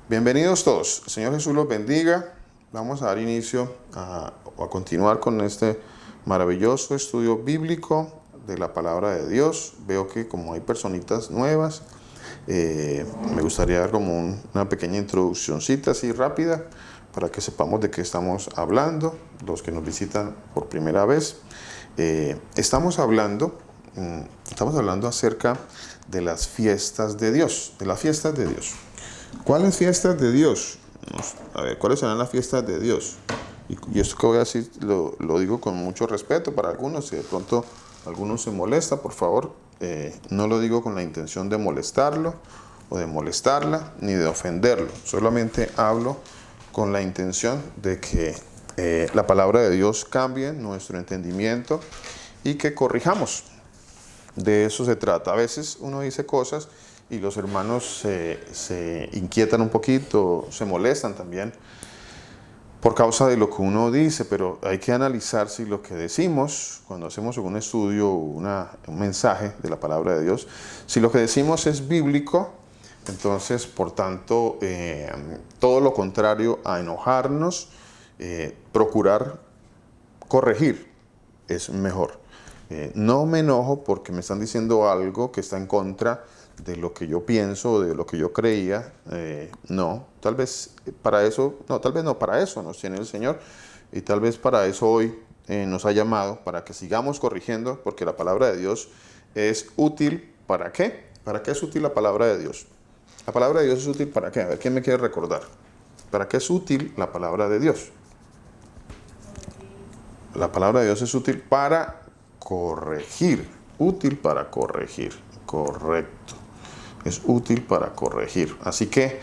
Bienvenidos todos. El Señor Jesús los bendiga. Vamos a dar inicio a continuar con este maravilloso estudio bíblico de la palabra de Dios. Veo que como hay personitas nuevas, me gustaría dar como una pequeña introduccióncita así rápida para que sepamos de qué estamos hablando, los que nos visitan por primera vez. Estamos hablando acerca de las fiestas de Dios, ¿Cuáles fiestas de Dios? A ver, ¿cuáles serán las fiestas de Dios? Y esto que voy a decir lo digo con mucho respeto para algunos. Si de pronto alguno se molesta, por favor, no lo digo con la intención de molestarlo o de molestarla, ni de ofenderlo. Solamente hablo con la intención de que la palabra de Dios cambie nuestro entendimiento y que corrijamos. De eso se trata. A veces uno dice cosas y los hermanos se inquietan un poquito, se molestan también por causa de lo que uno dice, pero hay que analizar si lo que decimos, cuando hacemos un estudio, un mensaje de la palabra de Dios, si lo que decimos es bíblico, entonces, por tanto, todo lo contrario a enojarnos, procurar corregir es mejor. No me enojo porque me están diciendo algo que está en contra de lo que yo pienso, de lo que yo creía. Tal vez para eso nos tiene el Señor, y tal vez para eso hoy nos ha llamado, para que sigamos corrigiendo, porque la palabra de Dios es útil. ¿Para qué? ¿Para qué es útil la palabra de Dios? La palabra de Dios es útil ¿para qué? A ver, ¿quién me quiere recordar? ¿Para qué es útil la palabra de Dios? La palabra de Dios es útil para corregir, útil para corregir, correcto, es útil para corregir. Así que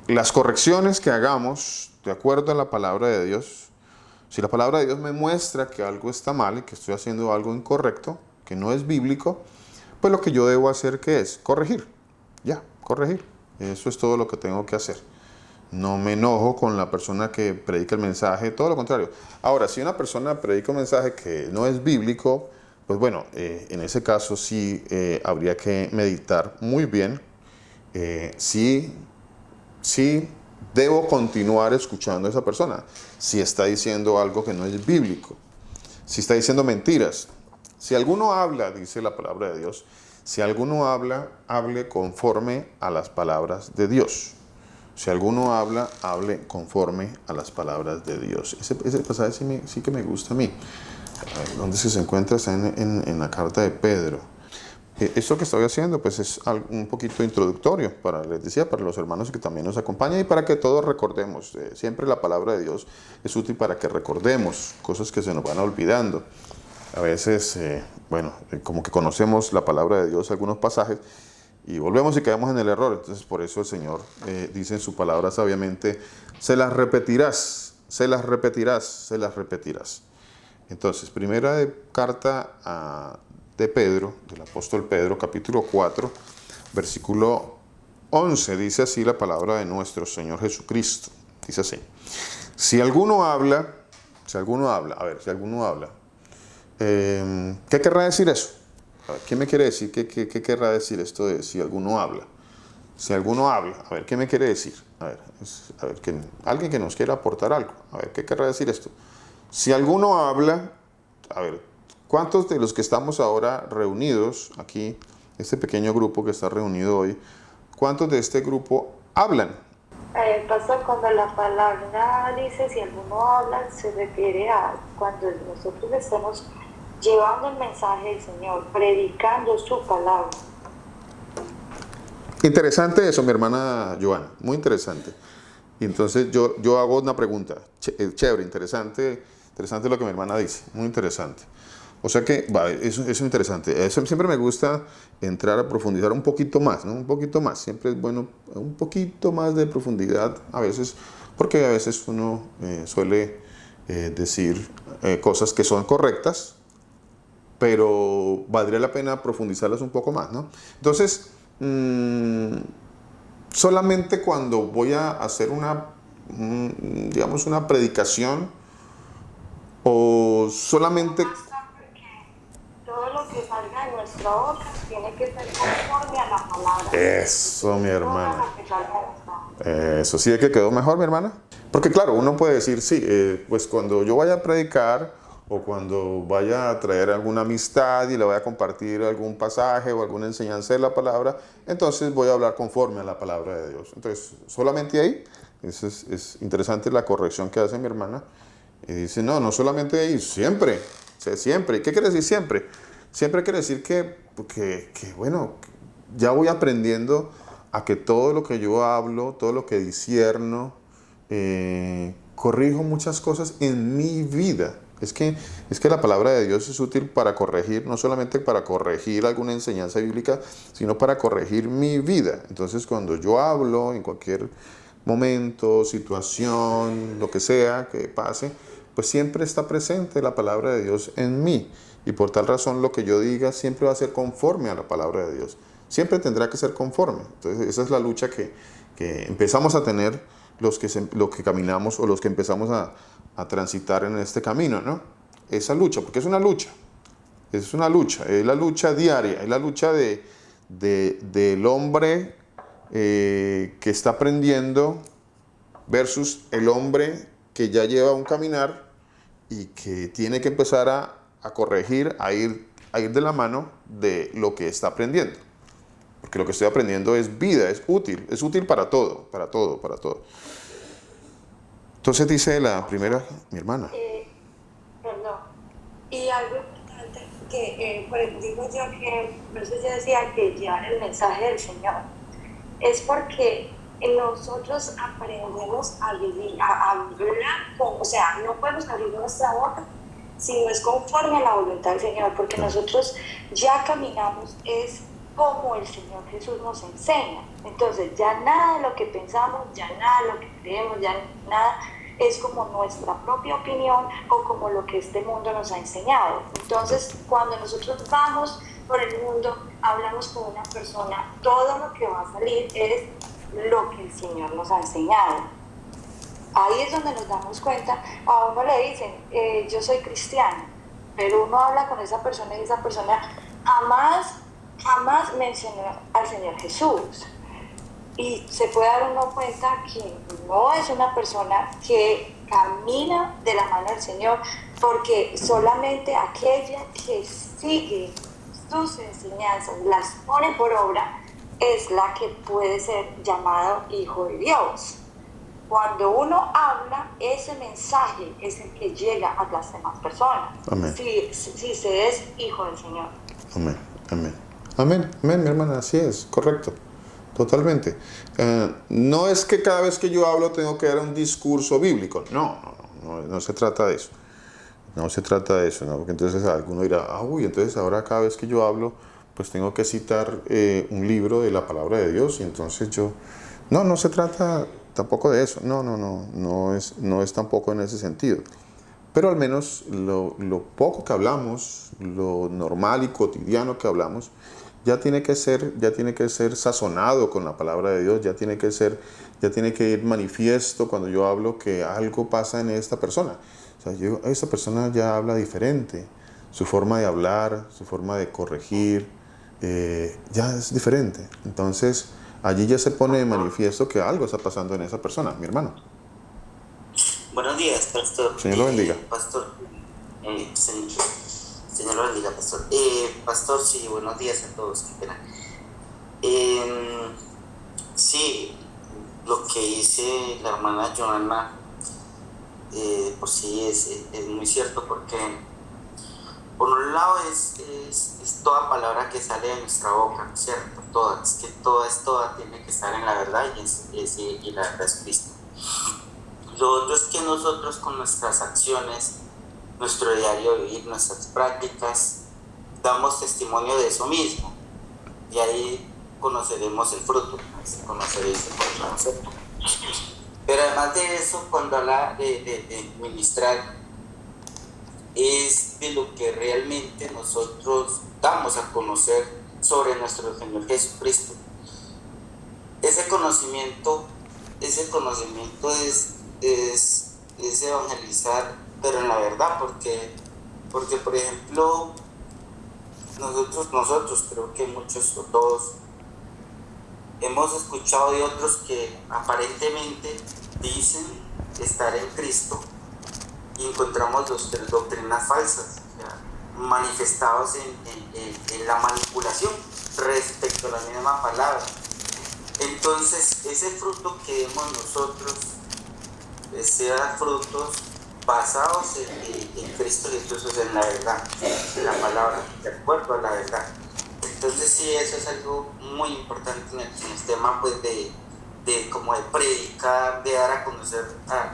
las correcciones que hagamos de acuerdo a la palabra de Dios, si la palabra de Dios me muestra que algo está mal y que estoy haciendo algo incorrecto, que no es bíblico, pues lo que yo debo hacer, ¿qué es? Corregir, corregir. Eso es todo lo que tengo que hacer. No me enojo con la persona que predica el mensaje, todo lo contrario. Ahora, si una persona predica un mensaje que no es bíblico, pues bueno, en ese caso sí habría que meditar muy bien si debo continuar escuchando a esa persona, si está diciendo algo que no es bíblico, si está diciendo mentiras. Si alguno habla, dice la palabra de Dios, si alguno habla, hable conforme a las palabras de Dios. Si alguno habla, hable conforme a las palabras de Dios. Ese pasaje sí que me gusta a mí. ¿Dónde se encuentra? Está en la carta de Pedro. Esto que estoy haciendo pues es un poquito introductorio, les decía, para los hermanos que también nos acompañan y para que todos recordemos. Siempre la palabra de Dios es útil para que recordemos cosas que se nos van olvidando. A veces, como que conocemos la palabra de Dios, algunos pasajes, y volvemos y caemos en el error. Entonces, por eso el Señor dice en su palabra sabiamente, se las repetirás, se las repetirás, se las repetirás. Entonces, primera carta de Pedro, del apóstol Pedro, capítulo 4, versículo 11, dice así la palabra de nuestro Señor Jesucristo. Dice así, si alguno habla, ¿qué querrá decir eso? A ver, ¿qué me quiere decir? ¿Qué querrá decir esto de si alguno habla? Si alguno habla, a ver, ¿qué me quiere decir? A ver, alguien que nos quiera aportar algo. A ver, ¿qué querrá decir esto? Si alguno habla, a ver, ¿cuántos de los que estamos ahora reunidos aquí, este pequeño grupo que está reunido hoy, cuántos de este grupo hablan? Pastor, cuando la palabra dice si alguno habla, se refiere a cuando nosotros estamos llevando el mensaje del Señor, predicando su palabra. Interesante eso, mi hermana Joana, muy interesante. Y entonces yo hago una pregunta, chévere, interesante lo que mi hermana dice, muy interesante. O sea que, eso es interesante. Siempre me gusta entrar a profundizar un poquito más, ¿no? Un poquito más. Siempre es bueno un poquito más de profundidad a veces, porque a veces uno suele decir cosas que son correctas, pero valdría la pena profundizarlas un poco más, ¿no? Entonces, solamente cuando voy a hacer una predicación, o solamente... Todo lo que salga de nuestra boca tiene que ser conforme a la palabra. Eso, mi hermana. Eso sí es que quedó mejor, mi hermana. Porque claro, uno puede decir, sí, pues cuando yo vaya a predicar o cuando vaya a traer alguna amistad y le voy a compartir algún pasaje o alguna enseñanza de la palabra, entonces voy a hablar conforme a la palabra de Dios. Entonces, solamente ahí, es interesante la corrección que hace mi hermana. Y dice, no, no solamente ahí, siempre, o sea, siempre. ¿Qué quiere decir siempre? Siempre quiere decir bueno, ya voy aprendiendo a que todo lo que yo hablo, todo lo que discierno, corrijo muchas cosas en mi vida. Es que la palabra de Dios es útil para corregir, no solamente para corregir alguna enseñanza bíblica, sino para corregir mi vida. Entonces, cuando yo hablo en cualquier momento, situación, lo que sea que pase, pues siempre está presente la palabra de Dios en mí. Y por tal razón lo que yo diga siempre va a ser conforme a la palabra de Dios. Siempre tendrá que ser conforme. Entonces esa es la lucha que empezamos a tener los que caminamos o los que empezamos a transitar en este camino, ¿no? Esa lucha, porque es una lucha. Es una lucha, es la lucha diaria, es la lucha del hombre que está aprendiendo versus el hombre que ya lleva un caminar y que tiene que empezar a corregir, a ir de la mano de lo que está aprendiendo. Porque lo que estoy aprendiendo es vida, es útil para todo, para todo, para todo. Entonces dice la primera, mi hermana. Perdón. Y algo importante que, digo yo que, por eso yo decía que llevar el mensaje del Señor, es porque nosotros aprendemos a vivir, a hablar o sea, no podemos abrir nuestra boca si no es conforme a la voluntad del Señor, porque nosotros ya caminamos es como el Señor Jesús nos enseña. Entonces ya nada de lo que pensamos, ya nada de lo que creemos, ya nada es como nuestra propia opinión o como lo que este mundo nos ha enseñado. Entonces cuando nosotros vamos por el mundo, hablamos con una persona, todo lo que va a salir es lo que el Señor nos ha enseñado. Ahí es donde nos damos cuenta. A uno le dicen, yo soy cristiano, pero uno habla con esa persona y esa persona jamás mencionó al Señor Jesús. Y se puede dar uno cuenta que no es una persona que camina de la mano del Señor, porque solamente aquella que sigue sus enseñanzas, las pone por obra, es la que puede ser llamado hijo de Dios. Cuando uno habla, ese mensaje es el que llega a las demás personas. Amén. Si se es hijo del Señor. Amén, amén. Amén, amén, mi hermana, así es, correcto. Totalmente. No es que cada vez que yo hablo tengo que dar un discurso bíblico. No se trata de eso. No se trata de eso, ¿no? Porque entonces alguno dirá, entonces ahora cada vez que yo hablo, pues tengo que citar un libro de la palabra de Dios y entonces yo... No se trata tampoco de eso. No es tampoco en ese sentido. Pero al menos lo poco que hablamos, lo normal y cotidiano que hablamos, ya tiene que ser sazonado con la palabra de Dios, ya tiene que ir manifiesto cuando yo hablo que algo pasa en esta persona. O sea, esta persona ya habla diferente, su forma de hablar, su forma de corregir, ya es diferente. Entonces, allí ya se pone de manifiesto que algo está pasando en esa persona, mi hermano. Buenos días, pastor. Señor lo bendiga. Pastor, Señor lo bendiga, pastor. Pastor, sí, buenos días a todos. Qué pena. Sí, lo que dice la hermana Joana, pues sí, es muy cierto, porque por un lado es toda palabra que sale de nuestra boca, ¿cierto? Toda, es que toda tiene que estar en la verdad y la verdad es Cristo. Lo otro es que nosotros con nuestras acciones, nuestro diario vivir, nuestras prácticas, damos testimonio de eso mismo. Y ahí conoceremos el fruto, conoceréis el concepto. Pero además de eso, cuando habla de ministrar, es de lo que realmente nosotros damos a conocer sobre nuestro Señor Jesucristo. Ese conocimiento es evangelizar, pero en la verdad, porque por ejemplo, nosotros creo que muchos o todos hemos escuchado de otros que aparentemente dicen estar en Cristo y encontramos doctrinas falsas, o sea, manifestados en la manipulación respecto a la misma palabra. Entonces, ese fruto que vemos nosotros, sean frutos basados en Cristo Jesús, o sea, en la verdad, en la palabra, de acuerdo a la verdad. Entonces sí, eso es algo muy importante en el tema pues como de predicar, de dar a conocer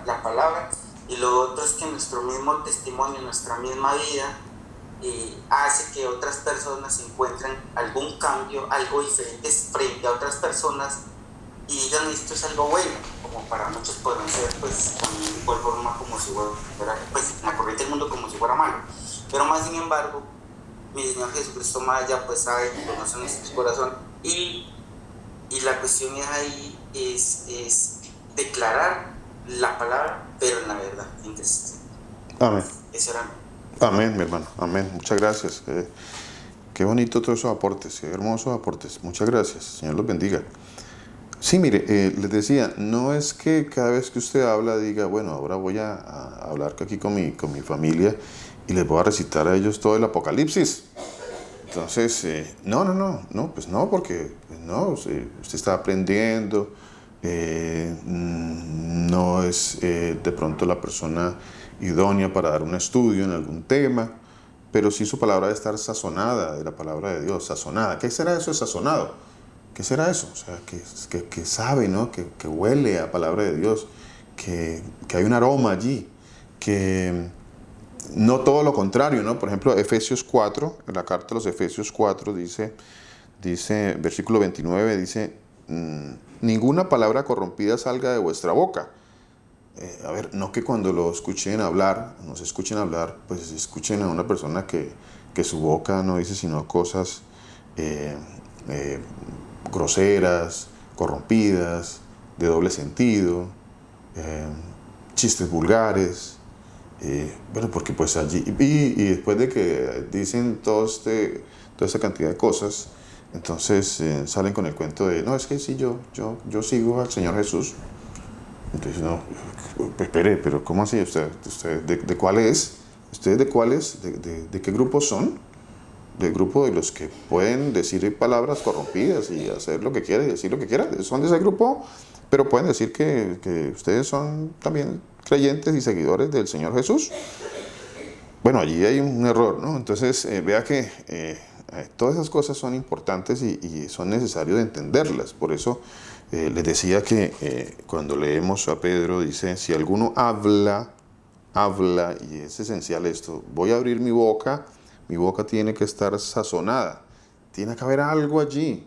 la palabra. Y lo otro es que nuestro mismo testimonio, nuestra misma vida, hace que otras personas encuentren algún cambio, algo diferente frente a otras personas y digan esto es algo bueno, como para muchos pueden ser pues de igual forma como si fuera, pues en la corriente del mundo como si fuera malo. Pero más sin embargo, mi Señor Jesucristo más allá pues sabe y conoce nuestros corazones y la cuestión es ahí es declarar la palabra pero en la verdad en Cristo. Amén. Eso era. Amén, mi hermano. Amén. Muchas gracias. Qué bonito todos esos aportes, qué hermosos aportes. Muchas gracias. Señor los bendiga. Sí, mire, les decía, no es que cada vez que usted habla diga, bueno, ahora voy a hablar aquí con mi familia y les voy a recitar a ellos todo el Apocalipsis. Entonces, pues no, porque pues no, usted está aprendiendo, no es de pronto la persona idónea para dar un estudio en algún tema, pero sí su palabra debe estar sazonada de la palabra de Dios, sazonada. ¿Qué será eso de sazonado? ¿Qué será eso? O sea, que sabe, ¿no? Que huele a palabra de Dios, que hay un aroma allí, que no todo lo contrario, ¿no? Por ejemplo, Efesios 4, en la carta de los Efesios 4 dice versículo 29, dice, ninguna palabra corrompida salga de vuestra boca. A ver, no que cuando nos escuchen hablar, pues escuchen a una persona que su boca no dice sino cosas groseras, corrompidas, de doble sentido, chistes vulgares. Bueno, porque pues allí, y después de que dicen toda esa cantidad de cosas, entonces salen con el cuento de, no, es que sí, yo sigo al Señor Jesús. Entonces, no, espere, pero ¿cómo así? ¿Usted de cuál es? ¿Ustedes de cuáles? ¿De qué grupo son? Del grupo de los que pueden decir palabras corrompidas y hacer lo que quieran y decir lo que quieran. Son de ese grupo, pero pueden decir que ustedes son también creyentes y seguidores del Señor Jesús. Bueno, allí hay un error, ¿no? Entonces, vea que todas esas cosas son importantes y son necesarios de entenderlas. Por eso les decía que cuando leemos a Pedro, dice, si alguno habla, y es esencial esto, voy a abrir mi boca tiene que estar sazonada, tiene que haber algo allí,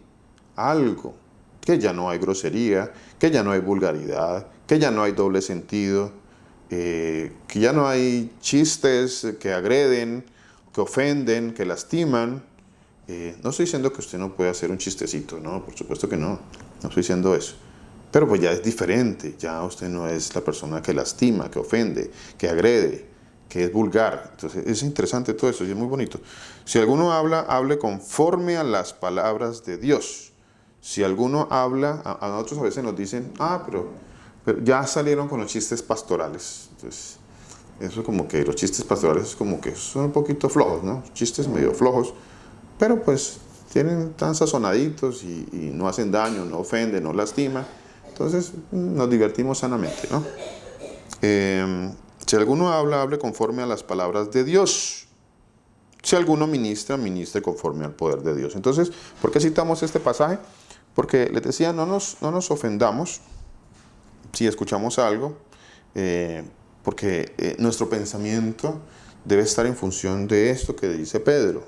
algo, que ya no hay grosería, que ya no hay vulgaridad, que ya no hay doble sentido, que ya no hay chistes que agreden, que ofenden, que lastiman. No estoy diciendo que usted no pueda hacer un chistecito, no, por supuesto que no estoy diciendo eso. Pero pues ya es diferente, ya usted no es la persona que lastima, que ofende, que agrede, que es vulgar. Entonces es interesante todo eso y es muy bonito. Si alguno habla, hable conforme a las palabras de Dios. Si alguno habla, a nosotros a veces nos dicen, pero ya salieron con los chistes pastorales. Entonces, eso como que los chistes pastorales es como que son un poquito flojos, ¿no? Chistes medio flojos, pero pues tan sazonaditos y no hacen daño, no ofenden, no lastiman. Entonces nos divertimos sanamente, ¿no? Si alguno habla, hable conforme a las palabras de Dios. Si alguno ministra, ministre conforme al poder de Dios. Entonces, ¿por qué citamos este pasaje? Porque les decía, no nos ofendamos si escuchamos algo, porque nuestro pensamiento debe estar en función de esto que dice Pedro.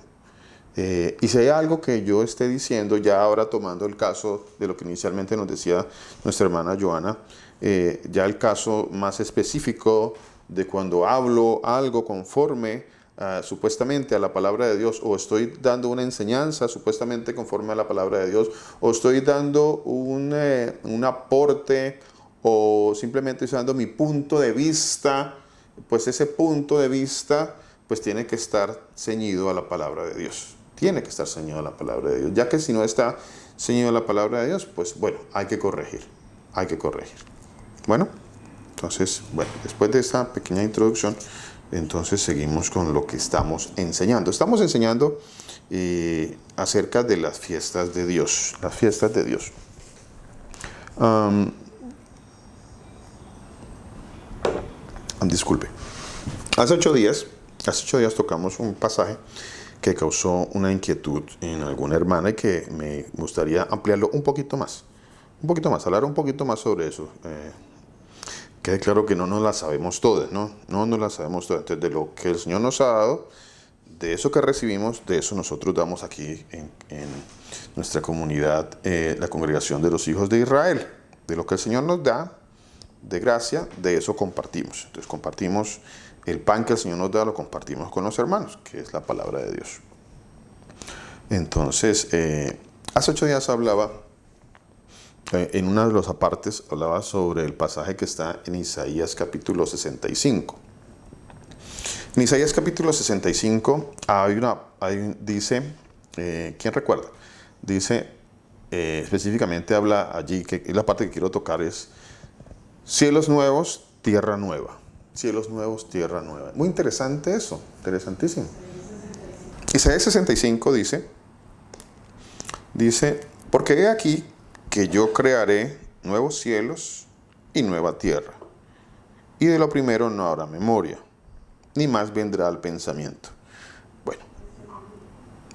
Y si hay algo que yo esté diciendo, ya ahora tomando el caso de lo que inicialmente nos decía nuestra hermana Joana, ya el caso más específico de cuando hablo algo conforme supuestamente a la palabra de Dios, o estoy dando una enseñanza supuestamente conforme a la palabra de Dios, o estoy dando un aporte, o simplemente estoy dando mi punto de vista, pues ese punto de vista pues tiene que estar ceñido a la palabra de Dios. Tiene que estar ceñido a la palabra de Dios, ya que si no está ceñido a la palabra de Dios, pues bueno, hay que corregir. Bueno, entonces, bueno, después de esta pequeña introducción, entonces seguimos con lo que estamos enseñando. Estamos enseñando acerca de las fiestas de Dios. Las fiestas de Dios. Disculpe. Hace 8 días tocamos un pasaje que causó una inquietud en alguna hermana y que me gustaría ampliarlo un poquito más, hablar un poquito más sobre eso. Quede claro que no nos la sabemos todas, ¿no? No nos la sabemos todas. Entonces, de lo que el Señor nos ha dado, de eso que recibimos, de eso nosotros damos aquí en nuestra comunidad, la congregación de los hijos de Israel. De lo que el Señor nos da, de gracia, de eso compartimos. Entonces compartimos el pan que el Señor nos da, lo compartimos con los hermanos, que es la palabra de Dios. Entonces, hace 8 días hablaba, en una de los apartes, hablaba sobre el pasaje que está en Isaías capítulo 65. En Isaías capítulo 65 dice, ¿quién recuerda? Dice, específicamente habla allí, que la parte que quiero tocar es cielos nuevos, tierra nueva. Cielos nuevos, tierra nueva. Muy interesante eso, interesantísimo. Isaías 65 dice, porque he aquí que yo crearé nuevos cielos y nueva tierra, y de lo primero no habrá memoria, ni más vendrá al pensamiento. Bueno,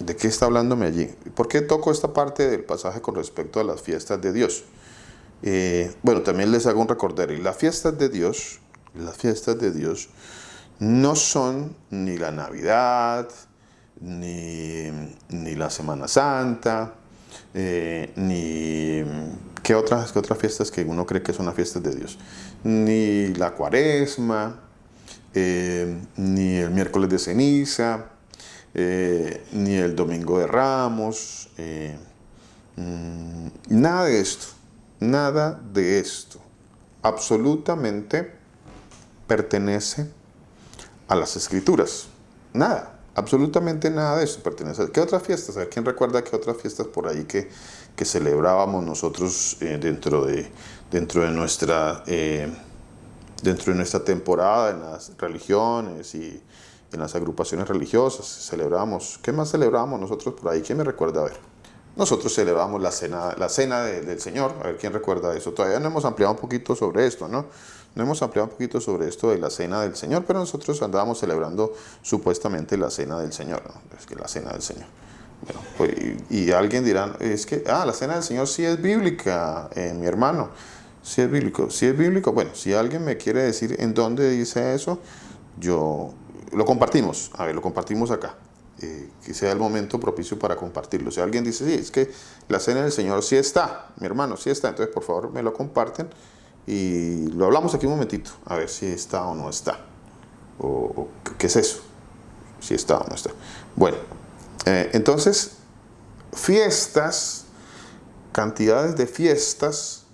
¿de qué está hablándome allí? ¿Por qué toco esta parte del pasaje con respecto a las fiestas de Dios? Bueno, también les hago un recordatorio. Las fiestas de Dios no son ni la Navidad, ni la Semana Santa, ni ¿qué otras fiestas que uno cree que son las fiestas de Dios? Ni la Cuaresma, ni el miércoles de ceniza, ni el domingo de Ramos, nada de esto absolutamente pertenece a las Escrituras. Nada, absolutamente nada de esto pertenece. ¿Qué otras fiestas? A ver, ¿quién recuerda qué otras fiestas por ahí que celebrábamos nosotros dentro de nuestra temporada en las religiones y en las agrupaciones religiosas? Celebrábamos. ¿Qué más celebrábamos nosotros por ahí? ¿Quién me recuerda? A ver. Nosotros celebramos la cena del Señor. A ver, ¿quién recuerda eso? Todavía no hemos ampliado un poquito sobre esto, ¿no? No hemos ampliado un poquito sobre esto de la cena del Señor, pero nosotros andábamos celebrando supuestamente la cena del Señor, ¿no? Es que la cena del Señor. Bueno, pues, y alguien dirá, es que, la cena del Señor sí es bíblica, mi hermano. Sí es bíblico. Sí es bíblico. Bueno, si alguien me quiere decir en dónde dice eso, lo compartimos. A ver, lo compartimos acá. Que sea el momento propicio para compartirlo. Si alguien dice, sí, es que la cena del Señor sí está, mi hermano, sí está, entonces por favor me lo comparten y lo hablamos aquí un momentito, a ver si está o no está, o qué es eso, si está o no está. Bueno, entonces, fiestas, cantidades de fiestas,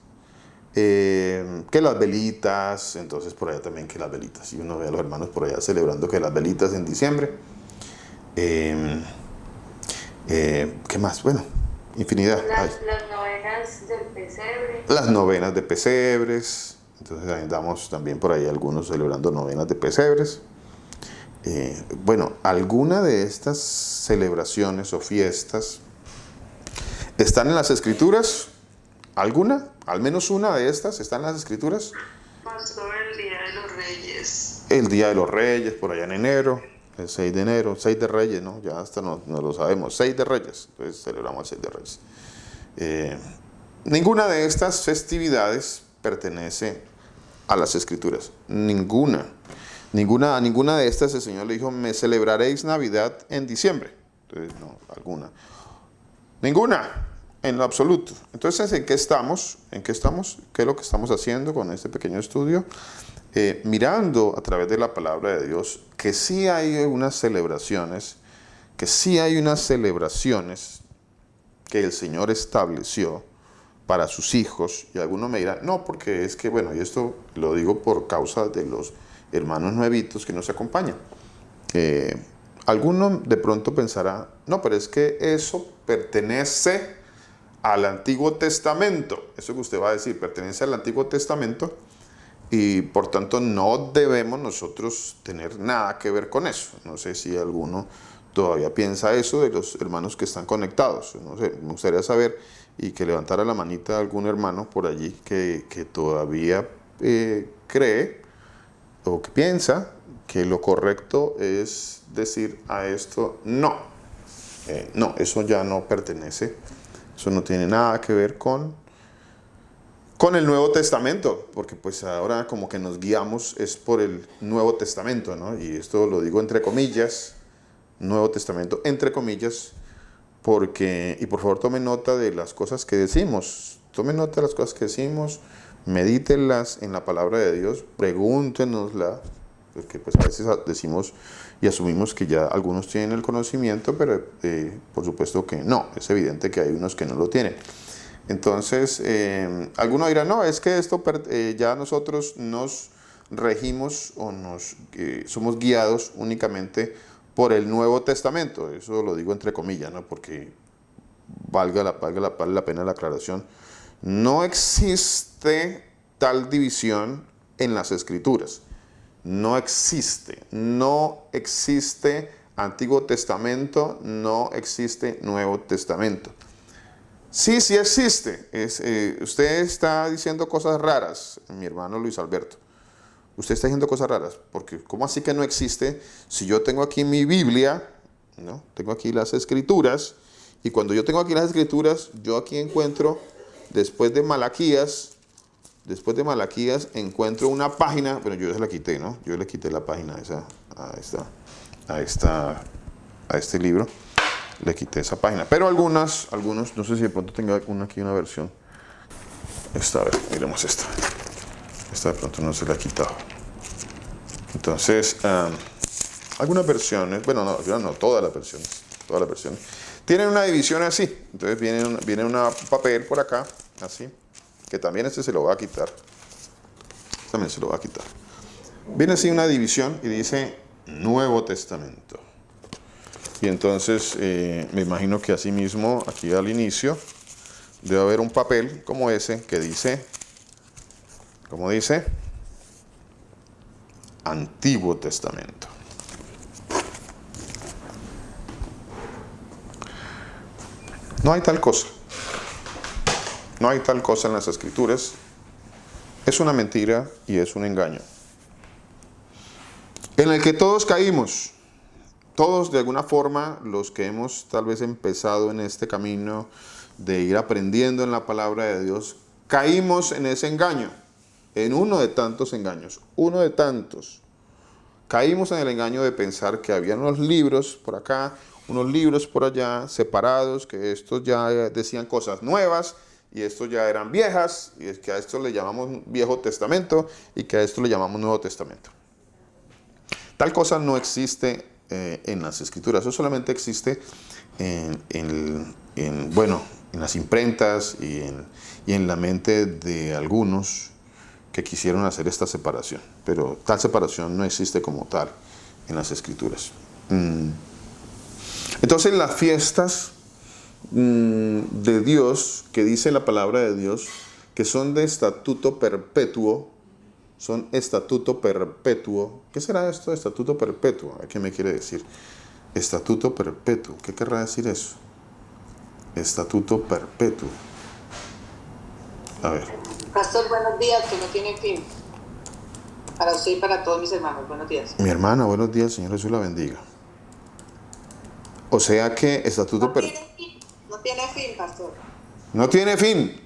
que las velitas, entonces por allá también que las velitas, y uno ve a los hermanos por allá celebrando que las velitas en diciembre. ¿Qué más? Bueno, infinidad. Las novenas del pesebre. Las novenas de pesebres. Entonces andamos también por ahí algunos celebrando novenas de pesebres. Bueno, alguna de estas celebraciones o fiestas están en las Escrituras. ¿Alguna? Al menos una de estas está en las Escrituras. Pastor, el Día de los Reyes. El Día de los Reyes, por allá en enero. El 6 de enero, 6 de Reyes, ¿no? Ya hasta no lo sabemos. 6 de Reyes, entonces celebramos el 6 de Reyes. Ninguna de estas festividades pertenece a las Escrituras. Ninguna de estas el Señor le dijo, me celebraréis Navidad en diciembre. Entonces, no, alguna. Ninguna, en lo absoluto. Entonces, ¿en qué estamos? ¿Qué es lo que estamos haciendo con este pequeño estudio? Mirando a través de la palabra de Dios que sí hay unas celebraciones, que el Señor estableció para sus hijos. Y algunos me dirán, no, porque es que, bueno, y esto lo digo por causa de los hermanos nuevitos que nos acompañan. Alguno de pronto pensará, no, pero es que eso pertenece al Antiguo Testamento. Eso que usted va a decir pertenece al Antiguo Testamento y por tanto no debemos nosotros tener nada que ver con eso. No sé si alguno todavía piensa eso de los hermanos que están conectados. No sé, me gustaría saber y que levantara la manita algún hermano por allí que todavía cree o que piensa que lo correcto es decir a esto no. No, eso ya no pertenece. Eso no tiene nada que ver con el Nuevo Testamento, porque pues ahora como que nos guiamos es por el Nuevo Testamento, ¿no? Y esto lo digo entre comillas, Nuevo Testamento entre comillas, porque, y por favor tome nota de las cosas que decimos, tome nota de las cosas que decimos, medítenlas en la palabra de Dios, pregúntenosla, porque pues a veces decimos y asumimos que ya algunos tienen el conocimiento, pero por supuesto que no, es evidente que hay unos que no lo tienen. Entonces, alguno dirá, no, es que esto ya nosotros nos regimos o somos guiados únicamente por el Nuevo Testamento. Eso lo digo entre comillas, ¿no? Porque vale la pena la aclaración. No existe tal división en las Escrituras. No existe Antiguo Testamento, no existe Nuevo Testamento. Sí existe. Usted está diciendo cosas raras, mi hermano Luis Alberto. Usted está diciendo cosas raras, porque ¿cómo así que no existe? Si yo tengo aquí mi Biblia, ¿no? Tengo aquí las Escrituras, y cuando yo tengo aquí las Escrituras, yo aquí encuentro, después de Malaquías, encuentro una página, bueno, yo se la quité, ¿no? Yo le quité la página a este libro. Le quité esa página. Pero algunos, no sé si de pronto tenga aquí una versión. Esta, a ver, miremos esta. Esta de pronto no se la he quitado. Entonces, algunas versiones, bueno, no, todas las versiones, tienen una división así. Entonces viene un papel por acá, así, que también se lo va a quitar. También se lo va a quitar. Viene así una división y dice Nuevo Testamento. Y entonces me imagino que así mismo, aquí al inicio, debe haber un papel como ese que dice, ¿cómo dice? Antiguo Testamento. No hay tal cosa. No hay tal cosa en las Escrituras. Es una mentira y es un engaño. En el que todos caímos. Todos, de alguna forma, los que hemos tal vez empezado en este camino de ir aprendiendo en la palabra de Dios, caímos en ese engaño, en uno de tantos engaños, uno de tantos. Caímos en el engaño de pensar que había unos libros por acá, unos libros por allá, separados, que estos ya decían cosas nuevas y estos ya eran viejas, y es que a esto le llamamos Viejo Testamento y que a esto le llamamos Nuevo Testamento. Tal cosa no existe en las Escrituras, eso solamente existe en las imprentas y en la mente de algunos que quisieron hacer esta separación, pero tal separación no existe como tal en las Escrituras. Entonces las fiestas de Dios, que dice la palabra de Dios, que son de estatuto perpetuo, son estatuto perpetuo. ¿Qué será esto de estatuto perpetuo? ¿Qué me quiere decir? Estatuto perpetuo. ¿Qué querrá decir eso? Estatuto perpetuo. A ver. Pastor, buenos días, que no tiene fin. Para usted y para todos mis hermanos, buenos días. Mi hermana, buenos días, Señor Jesús la bendiga. O sea que estatuto perpetuo. No tiene fin, pastor. No tiene fin.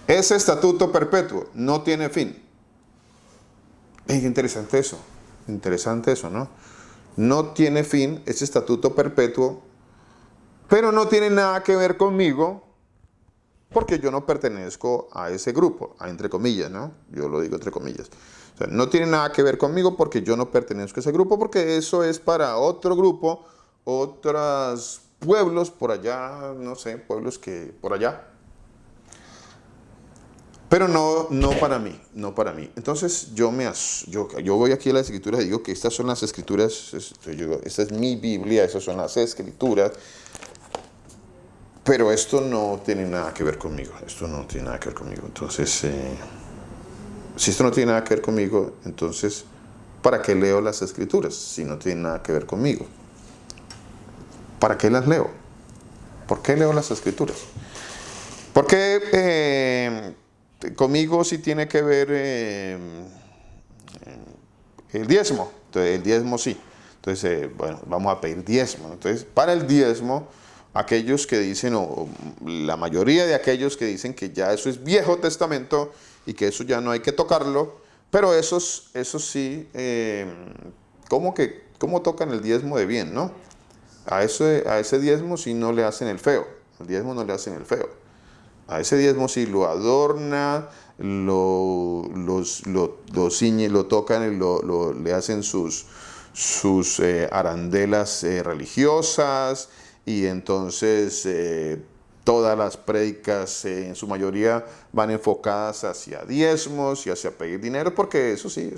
Ese estatuto perpetuo no tiene fin. Es interesante eso, ¿no? No tiene fin ese estatuto perpetuo, pero no tiene nada que ver conmigo, porque yo no pertenezco a ese grupo, entre comillas, ¿no? Yo lo digo entre comillas. O sea, no tiene nada que ver conmigo porque yo no pertenezco a ese grupo, porque eso es para otro grupo, otros pueblos por allá, no sé, pueblos que por allá. Pero no para mí. Entonces yo voy aquí a las Escrituras y digo que estas son las Escrituras, esta es mi Biblia, esas son las Escrituras. pero esto no tiene nada que ver conmigo, esto no tiene nada que ver conmigo. Entonces, si esto no tiene nada que ver conmigo, entonces, ¿para qué leo las escrituras si no tiene nada que ver conmigo? ¿Para qué las leo? ¿Por qué leo las escrituras? Porque conmigo sí tiene que ver el diezmo. Entonces, el diezmo sí. Entonces, bueno, vamos a pedir diezmo. Entonces, para el diezmo, aquellos que dicen, o la mayoría de aquellos que dicen que ya eso es Viejo Testamento y que eso ya no hay que tocarlo, pero esos sí, ¿cómo tocan el diezmo de bien, no? A ese diezmo sí no le hacen el feo. Al diezmo no le hacen el feo. A ese diezmo sí lo adorna, lo ciñe, lo tocan, le hacen sus arandelas religiosas, y entonces todas las prédicas en su mayoría van enfocadas hacia diezmos y hacia pedir dinero, porque eso sí,